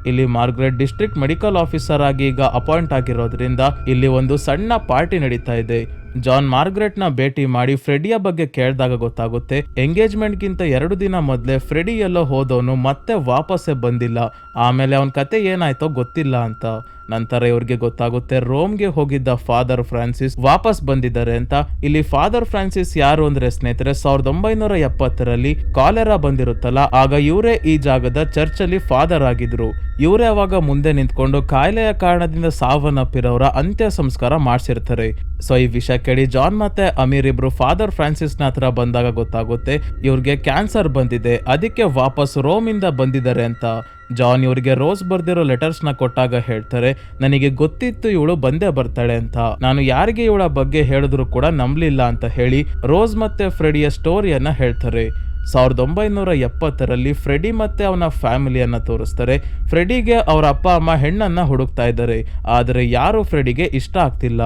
ಇಲ್ಲಿ ಮಾರ್ಗ್ರೆಟ್ ಡಿಸ್ಟ್ರಿಕ್ಟ್ ಮೆಡಿಕಲ್ ಆಫೀಸರ್ ಆಗಿ ಈಗ ಅಪಾಯಿಂಟ್ ಆಗಿರೋದ್ರಿಂದ ಇಲ್ಲಿ ಒಂದು ಸಣ್ಣ ಪಾರ್ಟಿ ನಡೀತಾ ಇದೆ. ಜಾನ್ ಮಾರ್ಗ್ರೆಟ್ ನ ಭೇಟಿ ಮಾಡಿ ಫ್ರೆಡಿಯ ಬಗ್ಗೆ ಕೇಳಿದಾಗ ಗೊತ್ತಾಗುತ್ತೆ ಎಂಗೇಜ್ಮೆಂಟ್ ಗಿಂತ 2 ದಿನ ಮೊದಲೇ ಫ್ರೆಡಿ ಎಲ್ಲೋ ಹೋದವನು ಮತ್ತೆ ವಾಪಸ್ಸೇ ಬಂದಿಲ್ಲ, ಆಮೇಲೆ ಅವನ ಕತೆ ಏನಾಯ್ತೋ ಗೊತ್ತಿಲ್ಲ ಅಂತ. ನಂತರ ಇವ್ರಿಗೆ ಗೊತ್ತಾಗುತ್ತೆ ರೋಮ್ಗೆ ಹೋಗಿದ್ದ ಫಾದರ್ ಫ್ರಾನ್ಸಿಸ್ ವಾಪಸ್ ಬಂದಿದ್ದಾರೆ ಅಂತ. ಇಲ್ಲಿ ಫಾದರ್ ಫ್ರಾನ್ಸಿಸ್ ಯಾರು ಅಂದ್ರೆ ಸ್ನೇಹಿತರೆ 1970ರಲ್ಲಿ ಕಾಲೆರಾ ಬಂದಿರುತ್ತಲ್ಲ, ಆಗ ಇವರೇ ಈ ಜಾಗದ ಚರ್ಚ್ ಅಲ್ಲಿ ಫಾದರ್ ಆಗಿದ್ರು. ಇವರೇ ಅವಾಗ ಮುಂದೆ ನಿಂತ್ಕೊಂಡು ಕಾಯಿಲೆಯ ಕಾರಣದಿಂದ ಸಾವನ್ನಪ್ಪಿರೋರ ಅಂತ್ಯ ಸಂಸ್ಕಾರ ಮಾಡಿಸಿರ್ತಾರೆ. ಸೊ ಈ ವಿಷಯ ಕೇಳಿ ಜಾನ್ ಮತ್ತೆ ಅಮೀರ್ ಇಬ್ರು ಫಾದರ್ ಫ್ರಾನ್ಸಿಸ್ ನ ಹತ್ರ ಬಂದಾಗ ಗೊತ್ತಾಗುತ್ತೆ ಇವ್ರಿಗೆ ಕ್ಯಾನ್ಸರ್ ಬಂದಿದೆ, ಅದಕ್ಕೆ ವಾಪಸ್ ರೋಮ್ ಇಂದ ಬಂದಿದ್ದಾರೆ ಅಂತ. ಜಾನ್ ಇವ್ರಿಗೆ ರೋಸ್ ಬರ್ದಿರೋ ಲೆಟರ್ಸ್ ನ ಕೊಟ್ಟಾಗ ಹೇಳ್ತಾರೆ, ನನಗೆ ಗೊತ್ತಿತ್ತು ಇವಳು ಬಂದೇ ಬರ್ತಾಳೆ ಅಂತ, ನಾನು ಯಾರಿಗೆ ಇವಳ ಬಗ್ಗೆ ಹೇಳಿದ್ರು ಕೂಡ ನಂಬಲಿಲ್ಲ ಅಂತ ಹೇಳಿ ರೋಸ್ ಮತ್ತೆ ಫ್ರೆಡಿಯ ಸ್ಟೋರಿಯನ್ನ ಹೇಳ್ತಾರೆ. 1970ರಲ್ಲಿ ಫ್ರೆಡಿ ಮತ್ತೆ ಅವನ ಫ್ಯಾಮಿಲಿಯನ್ನ ತೋರಿಸ್ತಾರೆ. ಫ್ರೆಡಿಗೆ ಅವರ ಅಪ್ಪ ಅಮ್ಮ ಹೆಣ್ಣನ್ನ ಹುಡುಕ್ತಾ ಇದ್ದಾರೆ, ಆದರೆ ಯಾರು ಫ್ರೆಡಿಗೆ ಇಷ್ಟ ಆಗ್ತಿಲ್ಲ.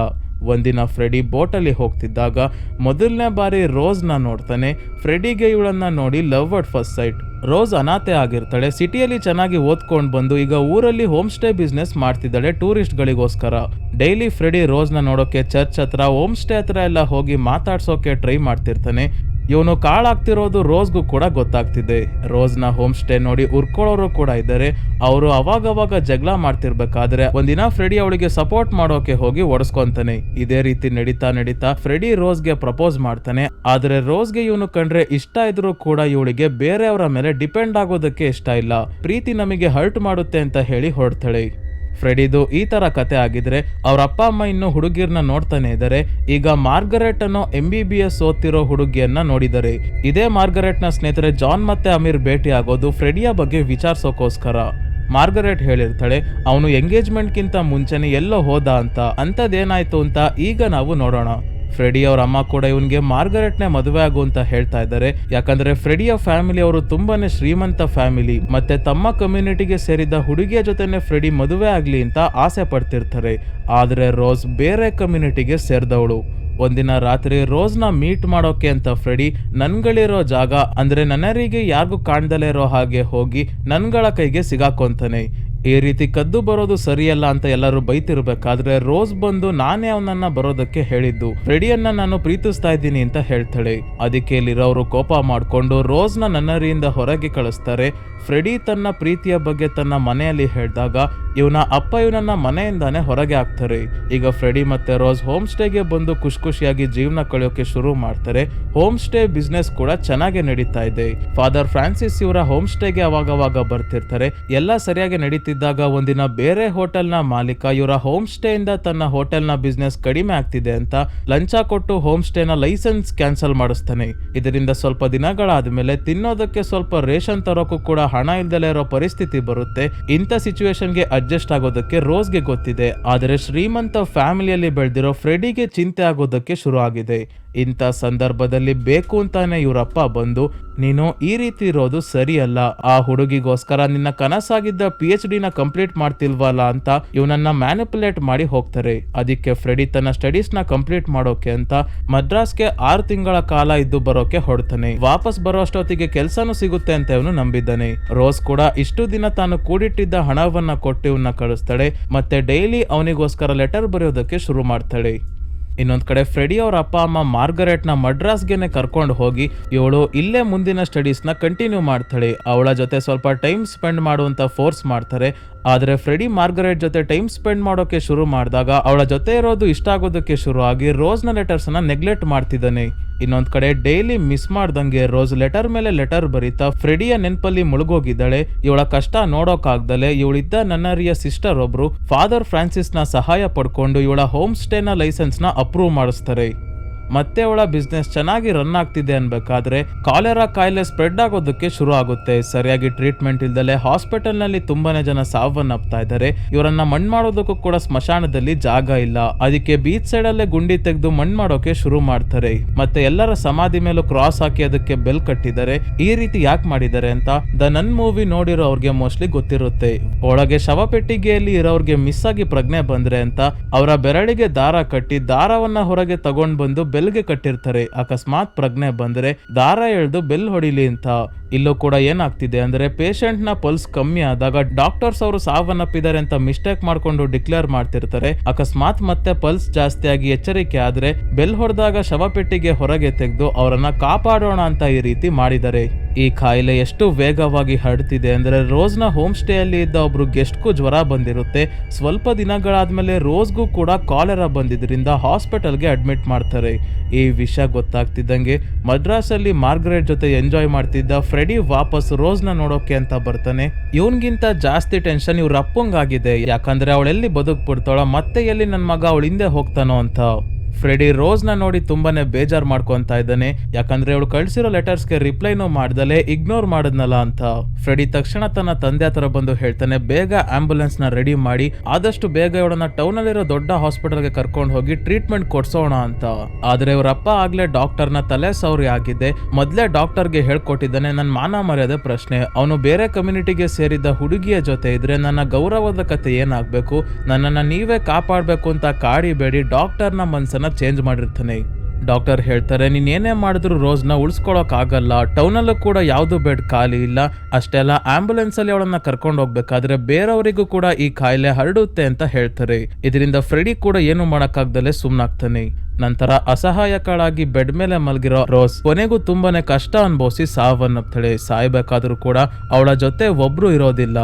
ಒಂದಿನ ಫ್ರೆಡಿ ಬೋಟಲ್ಲಿ ಹೋಗ್ತಿದ್ದಾಗ ಮೊದಲನೇ ಬಾರಿ ರೋಸ್ ನ ನೋಡ್ತಾನೆ. ಫ್ರೆಡಿಗೆ ಇವಳನ್ನ ನೋಡಿ love at first sight. Rose ಅನಾಥೆ ಆಗಿರ್ತಾಳೆ, ಸಿಟಿಯಲ್ಲಿ ಚೆನ್ನಾಗಿ ಓದ್ಕೊಂಡು ಬಂದು ಈಗ ಊರಲ್ಲಿ ಹೋಮ್ ಸ್ಟೇ ಬಿಸ್ನೆಸ್ ಮಾಡ್ತಿದ್ದಾಳೆ ಟೂರಿಸ್ಟ್ ಗಳಿಗೋಸ್ಕರ. ಡೈಲಿ ಫ್ರೆಡಿ ರೋಸ್ ನ ನೋಡೋಕೆ ಚರ್ಚ್ ಹತ್ರ ಹೋಮ್ ಸ್ಟೇ ಹತ್ರ ಎಲ್ಲ ಹೋಗಿ ಮಾತಾಡ್ಸೋಕೆ ಟ್ರೈ ಮಾಡ್ತಿರ್ತಾನೆ. ಇವನು ಕಾಳಾಗ್ತಿರೋದು ರೋಸ್ಗೂ ಕೂಡ ಗೊತ್ತಾಗ್ತಿದೆ. ರೋಸ್ನ ಹೋಮ್ ಸ್ಟೇ ನೋಡಿ ಉರ್ಕೊಳ್ಳೋರು ಕೂಡ ಇದ್ದಾರೆ. ಅವರು ಅವಾಗವಾಗ ಜಗಳ ಮಾಡ್ತಿರ್ಬೇಕಾದ್ರೆ ಒಂದಿನ ಫ್ರೆಡಿ ಅವಳಿಗೆ ಸಪೋರ್ಟ್ ಮಾಡೋಕೆ ಹೋಗಿ ಒಡಿಸ್ಕೊಂತಾನೆ. ಇದೇ ರೀತಿ ನಡೀತಾ ಫ್ರೆಡಿ ರೋಸ್ಗೆ ಪ್ರಪೋಸ್ ಮಾಡ್ತಾನೆ. ಆದ್ರೆ ರೋಸ್ಗೆ ಇವನು ಕಂಡ್ರೆ ಇಷ್ಟ ಇದ್ರೂ ಕೂಡ ಇವಳಿಗೆ ಬೇರೆಯವರ ಮೇಲೆ ಡಿಪೆಂಡ್ ಆಗೋದಕ್ಕೆ ಇಷ್ಟ ಇಲ್ಲ. ಪ್ರೀತಿ ನಮಗೆ ಹರ್ಟ್ ಮಾಡುತ್ತೆ ಅಂತ ಹೇಳಿ ಹೊರಡ್ತಾಳೆ. ಫ್ರೆಡಿದು ಈ ತರ ಕತೆ ಆಗಿದ್ರೆ ಅವ್ರ ಅಪ್ಪ ಅಮ್ಮ ಇನ್ನು ಹುಡುಗಿರ್ನ ನೋಡ್ತಾನೆ ಇದ್ದಾರೆ. ಈಗ ಮಾರ್ಗರೆಟ್ ಅನ್ನೋ MBBS ಓದ್ತಿರೋ ಹುಡುಗಿಯನ್ನ ನೋಡಿದರೆ. ಇದೇ ಮಾರ್ಗರೆಟ್ ನ ಸ್ನೇಹಿತರೆ ಜಾನ್ ಮತ್ತೆ ಅಮೀರ್ ಭೇಟಿ ಆಗೋದು ಫ್ರೆಡಿಯ ಬಗ್ಗೆ ವಿಚಾರಿಸೋಕೋಸ್ಕರ. ಮಾರ್ಗರೆಟ್ ಹೇಳಿರ್ತಾಳೆ ಅವನು ಎಂಗೇಜ್ಮೆಂಟ್ಗಿಂತ ಮುಂಚೆನೆ ಎಲ್ಲೋ ಹೋದ ಅಂತದೇನಾಯ್ತು ಅಂತ ಈಗ ನಾವು ನೋಡೋಣ. ಫ್ರೆಡಿ ಅವ್ರ ಅಮ್ಮ ಕೂಡ ಇವನ್ಗೆ ಮಾರ್ಗರೆಟ್ನೇ ಮದುವೆ ಆಗು ಅಂತ ಹೇಳ್ತಾ ಇದ್ದಾರೆ. ಯಾಕಂದ್ರೆ ಫ್ರೆಡಿಯ ಫ್ಯಾಮಿಲಿ ಅವರು ತುಂಬಾನೇ ಶ್ರೀಮಂತ ಫ್ಯಾಮಿಲಿ, ಮತ್ತೆ ತಮ್ಮ ಕಮ್ಯುನಿಟಿಗೆ ಸೇರಿದ ಹುಡುಗಿಯ ಜೊತೆನೆ ಫ್ರೆಡಿ ಮದುವೆ ಆಗ್ಲಿ ಅಂತ ಆಸೆ ಪಡ್ತಿರ್ತಾರೆ. ಆದ್ರೆ ರೋಸ್ ಬೇರೆ ಕಮ್ಯುನಿಟಿಗೆ ಸೇರಿದವಳು. ಒಂದಿನ ರಾತ್ರಿ ರೋಸ್ನ ಮೀಟ್ ಮಾಡೋಕೆ ಅಂತ ಫ್ರೆಡಿ ನನ್ಗಳಿರೋ ಜಾಗ ಅಂದ್ರೆ ನನ್ನರಿಗೆ ಯಾರಿಗೂ ಕಾಣ್ದಲೇ ಇರೋ ಹಾಗೆ ಹೋಗಿ ನನ್ಗಳ ಕೈಗೆ ಸಿಗಾಕೊಂತಾನೆ. ಈ ರೀತಿ ಕದ್ದು ಬರೋದು ಸರಿಯಲ್ಲ ಅಂತ ಎಲ್ಲರೂ ಬೈತಿರ್ಬೇಕಾದ್ರೆ ರೋಸ್ ಬಂದು ನಾನೇ ಅವನನ್ನ ಬರೋದಕ್ಕೆ ಹೇಳಿದ್ದು, ಫ್ರೆಡಿಯನ್ನ ನಾನು ಪ್ರೀತಿಸ್ತಾ ಇದ್ದೀನಿ ಅಂತ ಹೇಳ್ತಾಳೆ. ಅದಕ್ಕೆ ಇಲ್ಲಿರೋರು ಕೋಪ ಮಾಡ್ಕೊಂಡು ರೋಸ್ನ ನನ್ನರಿಯಿಂದ ಹೊರಗೆ ಕಳಿಸ್ತಾರೆ. ಫ್ರೆಡಿ ತನ್ನ ಪ್ರೀತಿಯ ಬಗ್ಗೆ ತನ್ನ ಮನೆಯಲ್ಲಿ ಹೇಳಿದಾಗ ಇವನ ಅಪ್ಪ ಇವನನ್ನ ಮನೆಯಿಂದಾನೆ ಹೊರಗೆ ಹಾಕ್ತಾರೆ. ಈಗ ಫ್ರೆಡಿ ಮತ್ತೆ ರೋಸ್ ಹೋಮ್ ಸ್ಟೇಗೆ ಬಂದು ಖುಷಿಯಾಗಿ ಜೀವನ ಕಳೆಯೋಕೆ ಶುರು ಮಾಡ್ತಾರೆ. ಹೋಮ್ ಸ್ಟೇ ಬಿಸ್ನೆಸ್ ಕೂಡ ಚೆನ್ನಾಗಿ ನಡೀತಾ ಇದೆ. ಫಾದರ್ ಫ್ರಾನ್ಸಿಸ್ ಇವರ ಹೋಮ್ ಸ್ಟೇಗೆ ಅವಾಗವಾಗ ಬರ್ತಿರ್ತಾರೆ. ಎಲ್ಲ ಸರಿಯಾಗಿ ನಡೀತಿದ್ದಾಗ ಒಂದಿನ ಬೇರೆ ಹೋಟೆಲ್ ನ ಮಾಲೀಕ ಇವರ ಹೋಮ್ ಸ್ಟೇ ಇಂದ ತನ್ನ ಹೋಟೆಲ್ ನ ಬಿಸ್ನೆಸ್ ಕಡಿಮೆ ಆಗ್ತಿದೆ ಅಂತ ಲಂಚ ಕೊಟ್ಟು ಹೋಮ್ ಸ್ಟೇ ನ ಲೈಸೆನ್ಸ್ ಕ್ಯಾನ್ಸಲ್ ಮಾಡಿಸ್ತಾನೆ. ಇದರಿಂದ ಸ್ವಲ್ಪ ದಿನಗಳಾದ್ಮೇಲೆ ತಿನ್ನೋದಕ್ಕೆ ಸ್ವಲ್ಪ ರೇಷನ್ ತರೋಕು ಕೂಡ ಹಣ ಇಲ್ದಲೇ ಇರೋ ಪರಿಸ್ಥಿತಿ ಬರುತ್ತೆ. ಇಂಥ ಸಿಚುವೇಶನ್ಗೆ ಅಡ್ಜಸ್ಟ್ ಆಗೋದಕ್ಕೆ ರೋಸ್ಗೆ ಗೊತ್ತಿದೆ. ಆದರೆ ಶ್ರೀಮಂತ ಫ್ಯಾಮಿಲಿಯಲ್ಲಿ ಬೆಳೆದಿರೋ ಫ್ರೆಡಿಗೆ ಚಿಂತೆ ಆಗೋದಕ್ಕೆ ಶುರು ಆಗಿದೆ. ಇಂಥ ಸಂದರ್ಭದಲ್ಲಿ ಬೇಕು ಅಂತಾನೆ ಇವರಪ್ಪ ಬಂದು ನೀನು ಈ ರೀತಿ ಇರೋದು ಸರಿಯಲ್ಲ, ಆ ಹುಡುಗಿಗೋಸ್ಕರ ನಿನ್ನ ಕನಸಾಗಿದ್ದ PhD ನ ಕಂಪ್ಲೀಟ್ ಮಾಡ್ತಿಲ್ವಲ್ಲ ಅಂತ ಇವನನ್ನ ಮ್ಯಾನಿಪುಲೇಟ್ ಮಾಡಿ ಹೋಗ್ತಾರೆ. ಅದಕ್ಕೆ ಫ್ರೆಡಿ ತನ್ನ ಸ್ಟಡೀಸ್ ನ ಕಂಪ್ಲೀಟ್ ಮಾಡೋಕೆ ಅಂತ ಮದ್ರಾಸ್ಗೆ 6 ತಿಂಗಳ ಕಾಲ ಇದ್ದು ಬರೋಕೆ ಹೊಡ್ತಾನೆ. ವಾಪಸ್ ಬರೋ ಅಷ್ಟೊತ್ತಿಗೆ ಕೆಲ್ಸನೂ ಸಿಗುತ್ತೆ ಅಂತ ಇವನು ನಂಬಿದ್ದಾನೆ. ರೋಸ್ ಕೂಡ ಇಷ್ಟು ದಿನ ತಾನು ಕೂಡಿಟ್ಟಿದ್ದ ಹಣವನ್ನ ಕೊಟ್ಟು ಇವನ್ನ ಕಳಿಸ್ತಾಳೆ. ಮತ್ತೆ ಡೈಲಿ ಅವನಿಗೋಸ್ಕರ ಲೆಟರ್ ಬರೆಯೋದಕ್ಕೆ ಶುರು ಮಾಡ್ತಾಳೆ. ಇನ್ನೊಂದ್ ಕಡೆ ಫ್ರೆಡಿ ಅವ್ರ ಅಪ್ಪ ಅಮ್ಮ ಮಾರ್ಗರೆಟ್ ನ ಮಡ್ರಾಸ್ಗೆನೆ ಕರ್ಕೊಂಡು ಹೋಗಿ ಇವಳು ಇಲ್ಲೇ ಮುಂದಿನ ಸ್ಟಡೀಸ್ ನ ಕಂಟಿನ್ಯೂ ಮಾಡ್ತಾಳೆ. ಅವಳ ಜೊತೆ ಸ್ವಲ್ಪ ಟೈಮ್ ಸ್ಪೆಂಡ್ ಮಾಡುವಂತ ಫೋರ್ಸ್ ಮಾಡ್ತಾರೆ. ಆದ್ರೆ ಫ್ರೆಡಿ ಮಾರ್ಗರೆಟ್ ಜೊತೆ ಟೈಮ್ ಸ್ಪೆಂಡ್ ಮಾಡೋಕೆ ಶುರು ಮಾಡಿದಾಗ ಅವಳ ಜೊತೆ ಇರೋದು ಇಷ್ಟ ಆಗೋದಕ್ಕೆ ಶುರು ಆಗಿ ರೋಸ್ ನ ಲೆಟರ್ಸ್ ನ ನೆಗ್ಲೆಕ್ಟ್ ಮಾಡ್ತಿದ್ದಾನೆ. ಇನ್ನೊಂದ್ ಕಡೆ ಡೈಲಿ ಮಿಸ್ ಮಾಡ್ದಂಗೆ ರೋಸ್ ಲೆಟರ್ ಮೇಲೆ ಲೆಟರ್ ಬರೀತಾ ಫ್ರೆಡಿಯ ನೆನ್ಪಲ್ಲಿ ಮುಳುಗೋಗಿದ್ದಾಳೆ. ಇವಳ ಕಷ್ಟ ನೋಡೋಕಾಗ್ದಲೆ ಇವಳಿದ್ದ ನನ್ನರಿಯ ಸಿಸ್ಟರ್ ಒಬ್ರು ಫಾದರ್ ಫ್ರಾನ್ಸಿಸ್ ನ ಸಹಾಯ ಪಡ್ಕೊಂಡು ಇವಳ ಹೋಮ್ ಸ್ಟೇ ನ ಲೈಸೆನ್ಸ್ ನ ಅಪ್ರೂವ್ ಮಾಡಿಸ್ತಾರೆ. ಮತ್ತೆ ಅವಳ ಬಿಸ್ನೆಸ್ ಚೆನ್ನಾಗಿ ರನ್ ಆಗ್ತಿದೆ ಅನ್ಬೇಕಾದ್ರೆ ಕಾಲೆರಾ ಕಾಯಿಲೆ ಸ್ಪ್ರೆಡ್ ಆಗೋದಕ್ಕೆ ಶುರು ಆಗುತ್ತೆ. ಸರಿಯಾಗಿ ಟ್ರೀಟ್ಮೆಂಟ್ ಇಲ್ದಲೆ ಹಾಸ್ಪಿಟಲ್ ನಲ್ಲಿ ತುಂಬಾನೇ ಜನ ಸಾವನ್ನಪ್ತಾ ಇದ್ದಾರೆ. ಇವರನ್ನ ಮಣ್ಣು ಮಾಡೋದಕ್ಕೂ ಕೂಡ ಸ್ಮಶಾನದಲ್ಲಿ ಜಾಗ ಇಲ್ಲ. ಅದಕ್ಕೆ ಬೀಚ್ ಸೈಡ್ ಅಲ್ಲೇ ಗುಂಡಿ ತೆಗೆದು ಮಣ್ಣು ಮಾಡೋಕೆ ಶುರು ಮಾಡ್ತಾರೆ. ಮತ್ತೆ ಎಲ್ಲರ ಸಮಾಧಿ ಮೇಲೂ ಕ್ರಾಸ್ ಹಾಕಿ ಅದಕ್ಕೆ ಬೆಲ್ ಕಟ್ಟಿದ್ದಾರೆ. ಈ ರೀತಿ ಯಾಕೆ ಮಾಡಿದ್ದಾರೆ ಅಂತ ದ ನನ್ ಮೂವಿ ನೋಡಿರೋ ಅವ್ರಿಗೆ ಮೋಸ್ಟ್ಲಿ ಗೊತ್ತಿರುತ್ತೆ. ಒಳಗೆ ಶವಪೆಟ್ಟಿಗೆಯಲ್ಲಿ ಇರೋರ್ಗೆ ಮಿಸ್ ಆಗಿ ಪ್ರಜ್ಞೆ ಬಂದ್ರೆ ಅಂತ ಅವರ ಬೆರಳಿಗೆ ದಾರ ಕಟ್ಟಿ ದಾರವನ್ನ ಹೊರಗೆ ತಗೊಂಡ್ ಬಂದು ಬೆಲ್ಗೆ ಕಟ್ಟಿರ್ತಾರೆ. ಅಕಸ್ಮಾತ್ ಪ್ರಜ್ಞೆ ಬಂದ್ರೆ ದಾರ ಎಳ್ದು ಬೆಲ್ ಹೊಡಿಲಿ ಅಂತ. ಇಲ್ಲೂ ಕೂಡ ಏನಾಗ್ತಿದೆ ಅಂದ್ರೆ ಪೇಷಂಟ್ ನ ಪಲ್ಸ್ ಕಮ್ಮಿ ಆದಾಗ ಡಾಕ್ಟರ್ಸ್ ಅವರು ಸಾವನ್ನಪ್ಪಿದ್ದಾರೆ ಅಂತ ಮಿಸ್ಟೇಕ್ ಮಾಡ್ಕೊಂಡು ಡಿಕ್ಲೇರ್ ಮಾಡ್ತಿರ್ತಾರೆ. ಅಕಸ್ಮಾತ್ ಮತ್ತೆ ಪಲ್ಸ್ ಜಾಸ್ತಿ ಆಗಿ ಎಚ್ಚರಿಕೆ ಆದ್ರೆ ಬೆಲ್ ಹೊಡೆದಾಗ ಶವಪೆಟ್ಟಿಗೆ ಹೊರಗೆ ತೆಗೆದು ಅವರನ್ನ ಕಾಪಾಡೋಣ ಅಂತ ಈ ರೀತಿ ಮಾಡಿದ್ದಾರೆ. ಈ ಕಾಯಿಲೆ ಎಷ್ಟು ವೇಗವಾಗಿ ಹರಡ್ತಿದೆ ಅಂದ್ರೆ ರೋಸ್ ನ ಹೋಮ್ ಸ್ಟೇ ಅಲ್ಲಿ ಇದ್ದ ಒಬ್ರು ಗೆಸ್ಟ್ಗೂ ಜ್ವರ ಬಂದಿರುತ್ತೆ. ಸ್ವಲ್ಪ ದಿನಗಳಾದ್ಮೇಲೆ ರೋಸ್ಗೂ ಕೂಡ ಕಾಲೆರಾ ಬಂದಿದ್ರಿಂದ ಹಾಸ್ಪಿಟಲ್ಗೆ ಅಡ್ಮಿಟ್ ಮಾಡ್ತಾರೆ. ಈ ವಿಷಯ ಗೊತ್ತಾಗ್ತಿದ್ದಂಗೆ ಮದ್ರಾಸ್ ಅಲ್ಲಿ ಮಾರ್ಗರೆಟ್ ಜೊತೆ ಎಂಜಾಯ್ ಮಾಡ್ತಿದ್ದ ಫ್ರೆಡಿ ವಾಪಸ್ ರೋಸ್ ನ ನೋಡೋಕೆ ಅಂತ ಬರ್ತಾನೆ. ಇವನ್ಗಿಂತ ಜಾಸ್ತಿ ಟೆನ್ಷನ್ ಇವ್ರ ಅಪ್ಪಂಗಾಗಿದೆ. ಯಾಕಂದ್ರೆ ಅವಳೆಲ್ಲಿ ಬದುಕ್ಬಿಡ್ತಾಳ, ಮತ್ತೆ ಎಲ್ಲಿ ನನ್ ಮಗ ಅವಳ ಹಿಂದೆ ಹೋಗ್ತಾನೋ ಅಂತ. ಫ್ರೆಡಿ ರೋಸ್ ನ ನೋಡಿ ತುಂಬಾನೇ ಬೇಜಾರ್ ಮಾಡ್ಕೊಂತ ಇದ್ದಾನೆ. ಯಾಕಂದ್ರೆ ಅವಳು ಕಳ್ಸಿರೋ ಲೆಟರ್ಸ್ಗೆ ರಿಪ್ಲೈನೂ ಮಾಡ್ದಲೆ ಇಗ್ನೋರ್ ಮಾಡಿದ್ನಲ್ಲ ಅಂತ. ಫ್ರೆಡಿ ತಕ್ಷಣ ತನ್ನ ತಂದೆ ಹತ್ರ ಬಂದು ಹೇಳ್ತಾನೆ ಬೇಗ ಆಂಬುಲೆನ್ಸ್ ನ ರೆಡಿ ಮಾಡಿ ಆದಷ್ಟು ಬೇಗ ಇವಳನ್ನ ಟೌನ್ ಅಲ್ಲಿರೋ ದೊಡ್ಡ ಹಾಸ್ಪಿಟಲ್ಗೆ ಕರ್ಕೊಂಡು ಹೋಗಿ ಟ್ರೀಟ್ಮೆಂಟ್ ಕೊಡ್ಸೋಣ ಅಂತ. ಆದ್ರೆ ಇವರಪ್ಪ ಆಗ್ಲೇ ಡಾಕ್ಟರ್ ನ ತಲೆ ಸೌರಿ ಆಗಿದೆ. ಮೊದ್ಲೇ ಡಾಕ್ಟರ್ಗೆ ಹೇಳ್ಕೊಟ್ಟಿದ್ದಾನೆ ನನ್ ಮಾನ ಮರ್ಯಾದೆ ಪ್ರಶ್ನೆ, ಅವನು ಬೇರೆ ಕಮ್ಯುನಿಟಿಗೆ ಸೇರಿದ್ದ ಹುಡುಗಿಯ ಜೊತೆ ಇದ್ರೆ ನನ್ನ ಗೌರವದ ಕತೆ ಏನಾಗ್ಬೇಕು, ನನ್ನನ್ನ ನೀವೇ ಕಾಪಾಡ್ಬೇಕು ಅಂತ ಕಾಡಿಬೇಡಿ ಡಾಕ್ಟರ್ ನ ಮನ್ಸನ್ನ ಚೇಂಜ್ ಮಾಡಿರ್ತಾನೆ. ಡಾಕ್ಟರ್ ಹೇಳ್ತಾರೆ ನೀನ್ ಏನೇ ಮಾಡಿದ್ರು ರೋಸ್ ನ ಉಳಿಸ್ಕೊಳಕ್ ಆಗಲ್ಲ, ಟೌನ್ ಅಲ್ಲೂ ಕೂಡ ಯಾವ್ದು ಬೆಡ್ ಖಾಲಿ ಇಲ್ಲ, ಅಷ್ಟೇ ಅಲ್ಲ ಆಂಬುಲೆನ್ಸ್ ಅಲ್ಲಿ ಅವಳನ್ನ ಕರ್ಕೊಂಡು ಹೋಗ್ಬೇಕಾದ್ರೆ ಬೇರೆಯವರಿಗೂ ಕೂಡ ಈ ಕಾಯಿಲೆ ಹರಡುತ್ತೆ ಅಂತ ಹೇಳ್ತಾರೆ. ಇದರಿಂದ ಫ್ರೆಡಿ ಕೂಡ ಏನು ಮಾಡಕ್ಕಾಗ್ದಲೆ ಸುಮ್ನಾಗ್ತಾನೆ. ನಂತರ ಅಸಹಾಯಕಳಾಗಿ ಬೆಡ್ ಮೇಲೆ ಮಲಗಿರೋ ರೋಸ್ ಕೊನೆಗೂ ತುಂಬಾನೇ ಕಷ್ಟ ಅನುಭವಿಸಿ ಸಾವನ್ನಪ್ತಾಳೆ. ಸಾಯ್ಬೇಕಾದ್ರೂ ಕೂಡ ಅವಳ ಜೊತೆ ಒಬ್ರು ಇರೋದಿಲ್ಲ.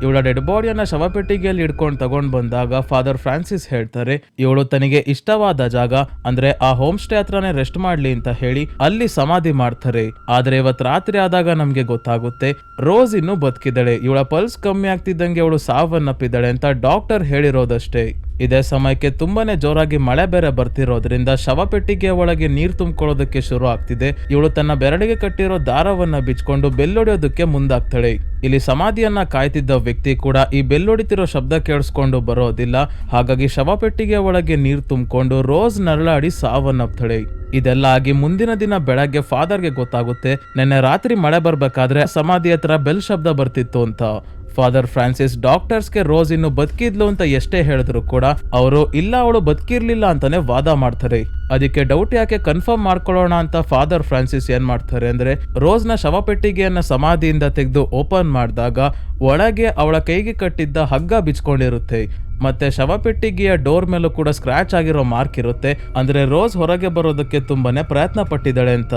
ಇವಳ ಡೆಡ್ ಬಾಡಿಯನ್ನ ಶವಪೆಟ್ಟಿಗೆಯಲ್ಲಿ ಇಟ್ಕೊಂಡು ತಗೊಂಡ್ ಬಂದಾಗ ಫಾದರ್ ಫ್ರಾನ್ಸಿಸ್ ಹೇಳ್ತಾರೆ ಇವಳು ತನಗೆ ಇಷ್ಟವಾದ ಜಾಗ ಅಂದ್ರೆ ಆ ಹೋಮ್ ಸ್ಟೇ ಹತ್ರನೇ ರೆಸ್ಟ್ ಮಾಡ್ಲಿ ಅಂತ ಹೇಳಿ ಅಲ್ಲಿ ಸಮಾಧಿ ಮಾಡ್ತಾರೆ. ಆದ್ರೆ ಇವತ್ ರಾತ್ರಿ ಆದಾಗ ನಮ್ಗೆ ಗೊತ್ತಾಗುತ್ತೆ ರೋಸ್ ಇನ್ನು ಬದುಕಿದ್ದಾಳೆ, ಇವಳ ಪಲ್ಸ್ ಕಮ್ಮಿ ಆಗ್ತಿದ್ದಂಗೆ ಇವಳು ಸಾವನ್ನಪ್ಪಿದ್ದಾಳೆ ಅಂತ ಡಾಕ್ಟರ್ ಹೇಳಿರೋದಷ್ಟೇ. ಇದೇ ಸಮಯಕ್ಕೆ ತುಂಬಾನೇ ಜೋರಾಗಿ ಮಳೆ ಬೇರೆ ಬರ್ತಿರೋದ್ರಿಂದ ಶವಪೆಟ್ಟಿಗೆ ಒಳಗೆ ನೀರ್ ತುಂಬಿಕೊಳ್ಳೋದಕ್ಕೆ ಶುರು ಆಗ್ತಿದೆ. ಇವಳು ತನ್ನ ಬೆರಳಿಗೆ ಕಟ್ಟಿರೋ ದಾರವನ್ನ ಬಿಚ್ಕೊಂಡು ಬೆಲ್ಲೊಡೆಯೋದಕ್ಕೆ ಮುಂದಾಗ್ತಾಳೆ. ಇಲ್ಲಿ ಸಮಾಧಿಯನ್ನ ಕಾಯ್ತಿದ್ದ ವ್ಯಕ್ತಿ ಕೂಡ ಈ ಬೆಲ್ಲೊಡಿತಿರೋ ಶಬ್ದ ಕೇಳಿಸ್ಕೊಂಡು ಬರೋದಿಲ್ಲ. ಹಾಗಾಗಿ ಶವಪೆಟ್ಟಿಗೆ ಒಳಗೆ ನೀರ್ ತುಂಬಿಕೊಂಡು ರೋಸ್ ನರಳಾಡಿ ಸಾವನ್ನಪ್ತಾಳೆ. ಇದೆಲ್ಲ ಆಗಿ ಮುಂದಿನ ದಿನ ಬೆಳಗ್ಗೆ ಫಾದರ್ಗೆ ಗೊತ್ತಾಗುತ್ತೆ ನಿನ್ನೆ ರಾತ್ರಿ ಮಳೆ ಬರ್ಬೇಕಾದ್ರೆ ಸಮಾಧಿ ಹತ್ರ ಬೆಲ್ ಶಬ್ದ ಬರ್ತಿತ್ತು ಅಂತ. ಫಾದರ್ ಫ್ರಾನ್ಸಿಸ್ ಡಾಕ್ಟರ್ಸ್ಗೆ ರೋಸ್ ಇನ್ನು ಬದುಕಿದ್ಲು ಅಂತ ಎಷ್ಟೇ ಹೇಳಿದ್ರು ಕೂಡ ಅವರು ಇಲ್ಲ ಅವಳು ಬದುಕಿರ್ಲಿಲ್ಲ ಅಂತಾನೆ ವಾದ ಮಾಡ್ತಾರೆ. ಅದಕ್ಕೆ ಡೌಟ್ ಯಾಕೆ ಕನ್ಫರ್ಮ್ ಮಾಡ್ಕೊಳ್ಳೋಣ ಅಂತ ಫಾದರ್ ಫ್ರಾನ್ಸಿಸ್ ಏನ್ ಮಾಡ್ತಾರೆ ಅಂದ್ರೆ ರೋಸ್ ನ ಶವಪೆಟ್ಟಿಗೆಯನ್ನ ಸಮಾಧಿಯಿಂದ ತೆಗೆದು ಓಪನ್ ಮಾಡಿದಾಗ ಒಳಗೆ ಅವಳ ಕೈಗೆ ಕಟ್ಟಿದ್ದ ಹಗ್ಗ ಬಿಚ್ಕೊಂಡಿರುತ್ತೆ. ಮತ್ತೆ ಶವಪೆಟ್ಟಿಗೆಯ ಡೋರ್ ಮೇಲೂ ಕೂಡ ಸ್ಕ್ರಾಚ್ ಆಗಿರೋ ಮಾರ್ಕ್ ಇರುತ್ತೆ. ಅಂದ್ರೆ ರೋಸ್ ಹೊರಗೆ ಬರೋದಕ್ಕೆ ತುಂಬಾನೇ ಪ್ರಯತ್ನ ಪಟ್ಟಿದ್ದಾಳೆ ಅಂತ.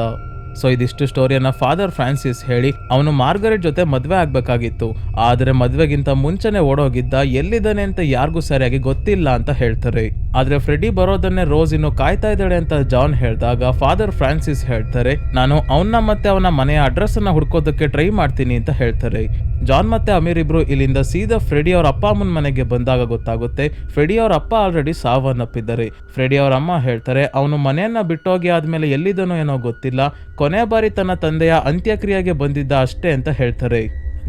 ಸೊ ಇದಿಷ್ಟು ಸ್ಟೋರಿಯನ್ನ ಫಾದರ್ ಫ್ರಾನ್ಸಿಸ್ ಹೇಳಿ ಅವನು ಮಾರ್ಗರೆಟ್ ಜೊತೆ ಮದ್ವೆ ಆಗ್ಬೇಕಾಗಿತ್ತು, ಆದ್ರೆ ಮದ್ವೆಗಿಂತ ಮುಂಚೆನೆ ಓಡೋಗಿದ್ದ, ಎಲ್ಲಿದ್ದಾನೆ ಅಂತ ಯಾರಿಗೂ ಸರಿಯಾಗಿ ಗೊತ್ತಿಲ್ಲ ಅಂತ ಹೇಳ್ತಾರೆ. ಆದ್ರೆ ಫ್ರೆಡಿ ಬರೋದನ್ನೇ ರೋಸ್ ಇನ್ನು ಕಾಯ್ತಾ ಇದ್ದಾಳೆ ಅಂತ ಜಾನ್ ಹೇಳಿದಾಗ ಫಾದರ್ ಫ್ರಾನ್ಸಿಸ್ ಹೇಳ್ತಾರೆ ನಾನು ಅವನ್ನ ಮತ್ತೆ ಅವನ ಮನೆಯ ಅಡ್ರೆಸ್ ಅನ್ನ ಹುಡ್ಕೋದಕ್ಕೆ ಟ್ರೈ ಮಾಡ್ತೀನಿ ಅಂತ ಹೇಳ್ತಾರೆ. ಜಾನ್ ಮತ್ತೆ ಅಮೀರ್ ಇಬ್ರು ಇಲ್ಲಿಂದ ಸೀದಾ ಫ್ರೆಡಿ ಅವ್ರ ಅಪ್ಪ ಅಮ್ಮನ ಮನೆಗೆ ಬಂದಾಗ ಗೊತ್ತಾಗುತ್ತೆ ಫ್ರೆಡಿ ಅವ್ರ ಅಪ್ಪ ಆಲ್ರೆಡಿ ಸಾವನ್ನಪ್ಪಿದ್ದಾರೆ. ಫ್ರೆಡಿ ಅವ್ರ ಅಮ್ಮ ಹೇಳ್ತಾರೆ ಅವನು ಮನೆಯನ್ನ ಬಿಟ್ಟೋಗಿ ಆದ್ಮೇಲೆ ಎಲ್ಲಿದನೋ ಏನೋ ಗೊತ್ತಿಲ್ಲ, ಕೊನೆ ಬಾರಿ ತನ್ನ ತಂದೆಯ ಅಂತ್ಯಕ್ರಿಯೆಗೆ ಬಂದಿದ್ದ ಅಷ್ಟೇ ಅಂತ ಹೇಳ್ತಾರೆ.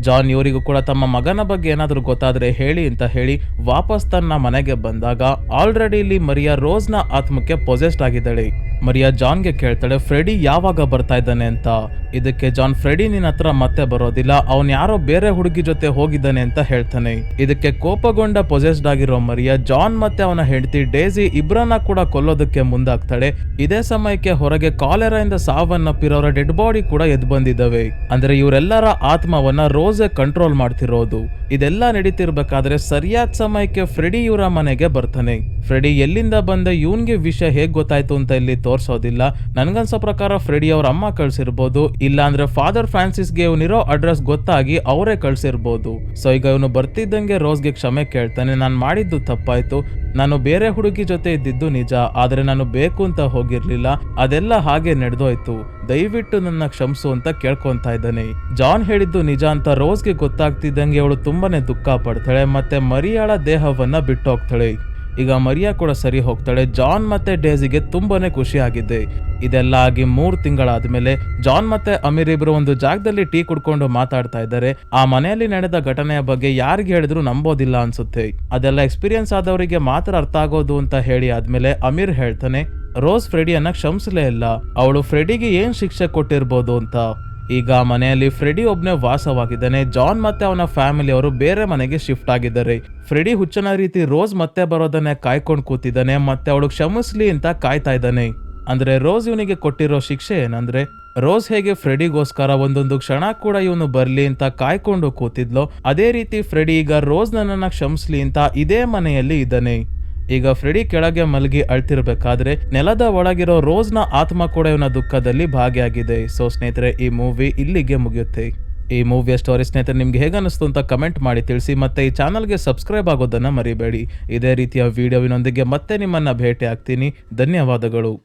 ಜಾನ್ ಇವರಿಗೂ ಕೂಡ ತಮ್ಮ ಮಗನ ಬಗ್ಗೆ ಏನಾದ್ರೂ ಗೊತ್ತಾದ್ರೆ ಹೇಳಿ ಅಂತ ಹೇಳಿ ವಾಪಸ್ ತನ್ನ ಮನೆಗೆ ಬಂದಾಗ ಆಲ್ರೆಡಿ ಇಲ್ಲಿ ಮರಿಯಾ ರೋಸ್ ನ ಆತ್ಮಕ್ಕೆ ಪೊಸೆಸ್ಡ್ ಆಗಿದ್ದಾಳೆ. ಮರಿಯಾ ಜಾನ್ಗೆ ಕೇಳ್ತಾಳೆ ಫ್ರೆಡಿ ಯಾವಾಗ ಬರ್ತಾ ಇದ್ದಾನೆ ಅಂತ. ಇದಕ್ಕೆ ಜಾನ್ ಫ್ರೆಡಿ ನಿನ್ನ ಹತ್ರ ಮತ್ತೆ ಬರೋದಿಲ್ಲ, ಅವನ್ ಯಾರೋ ಬೇರೆ ಹುಡುಗಿ ಜೊತೆ ಹೋಗಿದ್ದಾನೆ ಅಂತ ಹೇಳ್ತಾನೆ. ಇದಕ್ಕೆ ಕೋಪಗೊಂಡ ಪೊಸೆಸ್ಡ್ ಆಗಿರೋ ಮರಿಯಾ ಜಾನ್ ಮತ್ತೆ ಅವನ ಹೆಂಡತಿ ಡೇಸಿ ಇಬ್ರನ್ನ ಕೂಡ ಕೊಲ್ಲೋದಕ್ಕೆ ಮುಂದಾಗ್ತಾಳೆ. ಇದೇ ಸಮಯಕ್ಕೆ ಹೊರಗೆ ಕಾಲೆರಾ ಇಂದ ಸಾವನ್ನಪ್ಪಿರೋರ ಡೆಡ್ ಬಾಡಿ ಕೂಡ ಎದ್ದು ಬಂದಿದ್ದಾವೆ. ಅಂದ್ರೆ ಇವರೆಲ್ಲರ ಆತ್ಮವನ್ನ ರೋಸೆ ಕಂಟ್ರೋಲ್ ಮಾಡ್ತಿರೋದು. ಇದೆಲ್ಲ ನಡೀತಿರ್ಬೇಕಾದ್ರೆ ಸರಿಯಾದ ಸಮಯಕ್ಕೆ ಫ್ರೆಡಿ ಇವರ ಮನೆಗೆ ಬರ್ತಾನೆ. ಫ್ರೆಡಿ ಎಲ್ಲಿಂದ ಬಂದ ಇವನ್ಗೆ ವಿಷಯ ಹೇಗ್ ಗೊತ್ತಾಯ್ತು ಅಂತ ಇಲ್ಲಿ ತೋರ್ಸೋದಿಲ್ಲ. ನನ್ಗನ್ಸೋ ಪ್ರಕಾರ ಫ್ರೆಡಿ ಅವ್ರ ಅಮ್ಮ ಕಳ್ಸಿರ್ಬೋದು, ಇಲ್ಲ ಅಂದ್ರೆ ಫಾದರ್ ಫ್ರಾನ್ಸಿಸ್ಗೆ ಇವನಿರೋ ಅಡ್ರೆಸ್ ಗೊತ್ತಾಗಿ ಅವರೇ ಕಳ್ಸಿರ್ಬೋದು. ಸೊ ಈಗ ಇವನು ಬರ್ತಿದ್ದಂಗೆ ರೋಸ್ಗೆ ಕ್ಷಮೆ ಕೇಳ್ತಾನೆ, ನಾನು ಮಾಡಿದ್ದು ತಪ್ಪಾಯ್ತು, ನಾನು ಬೇರೆ ಹುಡುಗಿ ಜೊತೆ ಇದ್ದಿದ್ದು ನಿಜ, ಆದ್ರೆ ನಾನು ಬೇಕು ಅಂತ ಹೋಗಿರ್ಲಿಲ್ಲ, ಅದೆಲ್ಲ ಹಾಗೆ ನಡೆದೋಯ್ತು, ದಯವಿಟ್ಟು ನನ್ನ ಕ್ಷಮಿಸು ಅಂತ ಕೇಳ್ಕೊಂತಾ ಇದ್ದಾನೆ. ಜಾನ್ ಹೇಳಿದ್ದು ನಿಜ ಅಂತ ರೋಸ್ಗೆ ಗೊತ್ತಾಗ್ತಿದ್ದಂಗೆ ಅವಳು ತುಂಬಾನೇ ದುಃಖ ಪಡ್ತಾಳೆ ಮತ್ತೆ ಮರಿಯಾಳ ದೇಹವನ್ನ ಬಿಟ್ಟು ಹೋಗ್ತಾಳೆ. ಈಗ ಮರಿಯಾ ಕೂಡ ಸರಿ ಹೋಗ್ತಾಳೆ. ಜಾನ್ ಮತ್ತೆ ಡೇಸಿಗೆ ತುಂಬಾನೇ ಖುಷಿ ಆಗಿದೆ. ಇದೆಲ್ಲ ಆಗಿ 3 ತಿಂಗಳಾದ್ಮೇಲೆ ಜಾನ್ ಮತ್ತೆ ಅಮೀರ್ ಇಬ್ರು ಒಂದು ಜಾಗದಲ್ಲಿ ಟೀ ಕುಡ್ಕೊಂಡು ಮಾತಾಡ್ತಾ ಇದ್ದಾರೆ. ಆ ಮನೆಯಲ್ಲಿ ನಡೆದ ಘಟನೆಯ ಬಗ್ಗೆ ಯಾರಿಗೆ ಹೇಳಿದ್ರು ನಂಬೋದಿಲ್ಲ ಅನ್ಸುತ್ತೆ. ಅದೆಲ್ಲ ಎಕ್ಸ್ಪೀರಿಯನ್ಸ್ ಆದವರಿಗೆ ಮಾತ್ರ ಅರ್ಥ ಆಗೋದು ಅಂತ ಹೇಳಿ ಆದ್ಮೇಲೆ ಅಮೀರ್ ಹೇಳ್ತಾನೆ ರೋಸ್ ಫ್ರೆಡಿಯನ್ನ ಕ್ಷಮಿಸಲೇ ಇಲ್ಲ, ಅವಳು ಫ್ರೆಡಿಗೆ ಏನ್ ಶಿಕ್ಷೆ ಕೊಟ್ಟಿರ್ಬೋದು ಅಂತ. ಈಗ ಮನೆಯಲ್ಲಿ ಫ್ರೆಡಿ ಒಬ್ನೇ ವಾಸವಾಗಿದ್ದಾನೆ. ಜಾನ್ ಮತ್ತೆ ಅವನ ಫ್ಯಾಮಿಲಿ ಅವರು ಬೇರೆ ಮನೆಗೆ ಶಿಫ್ಟ್ ಆಗಿದ್ದಾರೆ. ಫ್ರೆಡಿ ಹುಚ್ಚನ ರೀತಿ ರೋಸ್ ಮತ್ತೆ ಬರೋದನ್ನೇ ಕಾಯ್ಕೊಂಡು ಕೂತಿದ್ದಾನೆ ಮತ್ತೆ ಅವಳು ಕ್ಷಮಿಸ್ಲಿ ಅಂತ ಕಾಯ್ತಾ ಇದ್ದಾನೆ. ಅಂದ್ರೆ ರೋಸ್ ಇವನಿಗೆ ಕೊಟ್ಟಿರೋ ಶಿಕ್ಷೆ ಏನಂದ್ರೆ ರೋಸ್ ಹೇಗೆ ಫ್ರೆಡಿಗೋಸ್ಕರ ಒಂದೊಂದು ಕ್ಷಣ ಕೂಡ ಇವನು ಬರ್ಲಿ ಅಂತ ಕಾಯ್ಕೊಂಡು ಕೂತಿದ್ಲೋ ಅದೇ ರೀತಿ ಫ್ರೆಡಿ ಈಗ ರೋಸ್ ನನ್ನನ್ನ ಕ್ಷಮಿಸ್ಲಿ ಅಂತ ಇದೇ ಮನೆಯಲ್ಲಿ ಇದ್ದಾನೆ. ಈಗ ಫ್ರೆಡಿ ಕೆಳಗೆ ಮಲಗಿ ಅಳ್ತಿರ್ಬೇಕಾದ್ರೆ ನೆಲದ ಒಳಗಿರೋ ರೋಸ್ ನ ಆತ್ಮ ಕೂಡ ಇವನ ದುಃಖದಲ್ಲಿ ಭಾಗಿಯಾಗಿದೆ. ಸೊ ಸ್ನೇಹಿತರೆ ಈ ಮೂವಿ ಇಲ್ಲಿಗೆ ಮುಗಿಯುತ್ತೆ. ಈ ಮೂವಿಯ ಸ್ಟೋರಿ ಸ್ನೇಹಿತರೆ ನಿಮ್ಗೆ ಹೇಗೆ ಅನಿಸ್ತು ಅಂತ ಕಮೆಂಟ್ ಮಾಡಿ ತಿಳಿಸಿ. ಮತ್ತೆ ಈ ಚಾನಲ್ಗೆ ಸಬ್ಸ್ಕ್ರೈಬ್ ಆಗೋದನ್ನ ಮರಿಬೇಡಿ. ಇದೇ ರೀತಿಯ ವಿಡಿಯೋವಿನೊಂದಿಗೆ ಮತ್ತೆ ನಿಮ್ಮನ್ನ ಭೇಟಿ ಆಗ್ತೀನಿ. ಧನ್ಯವಾದಗಳು.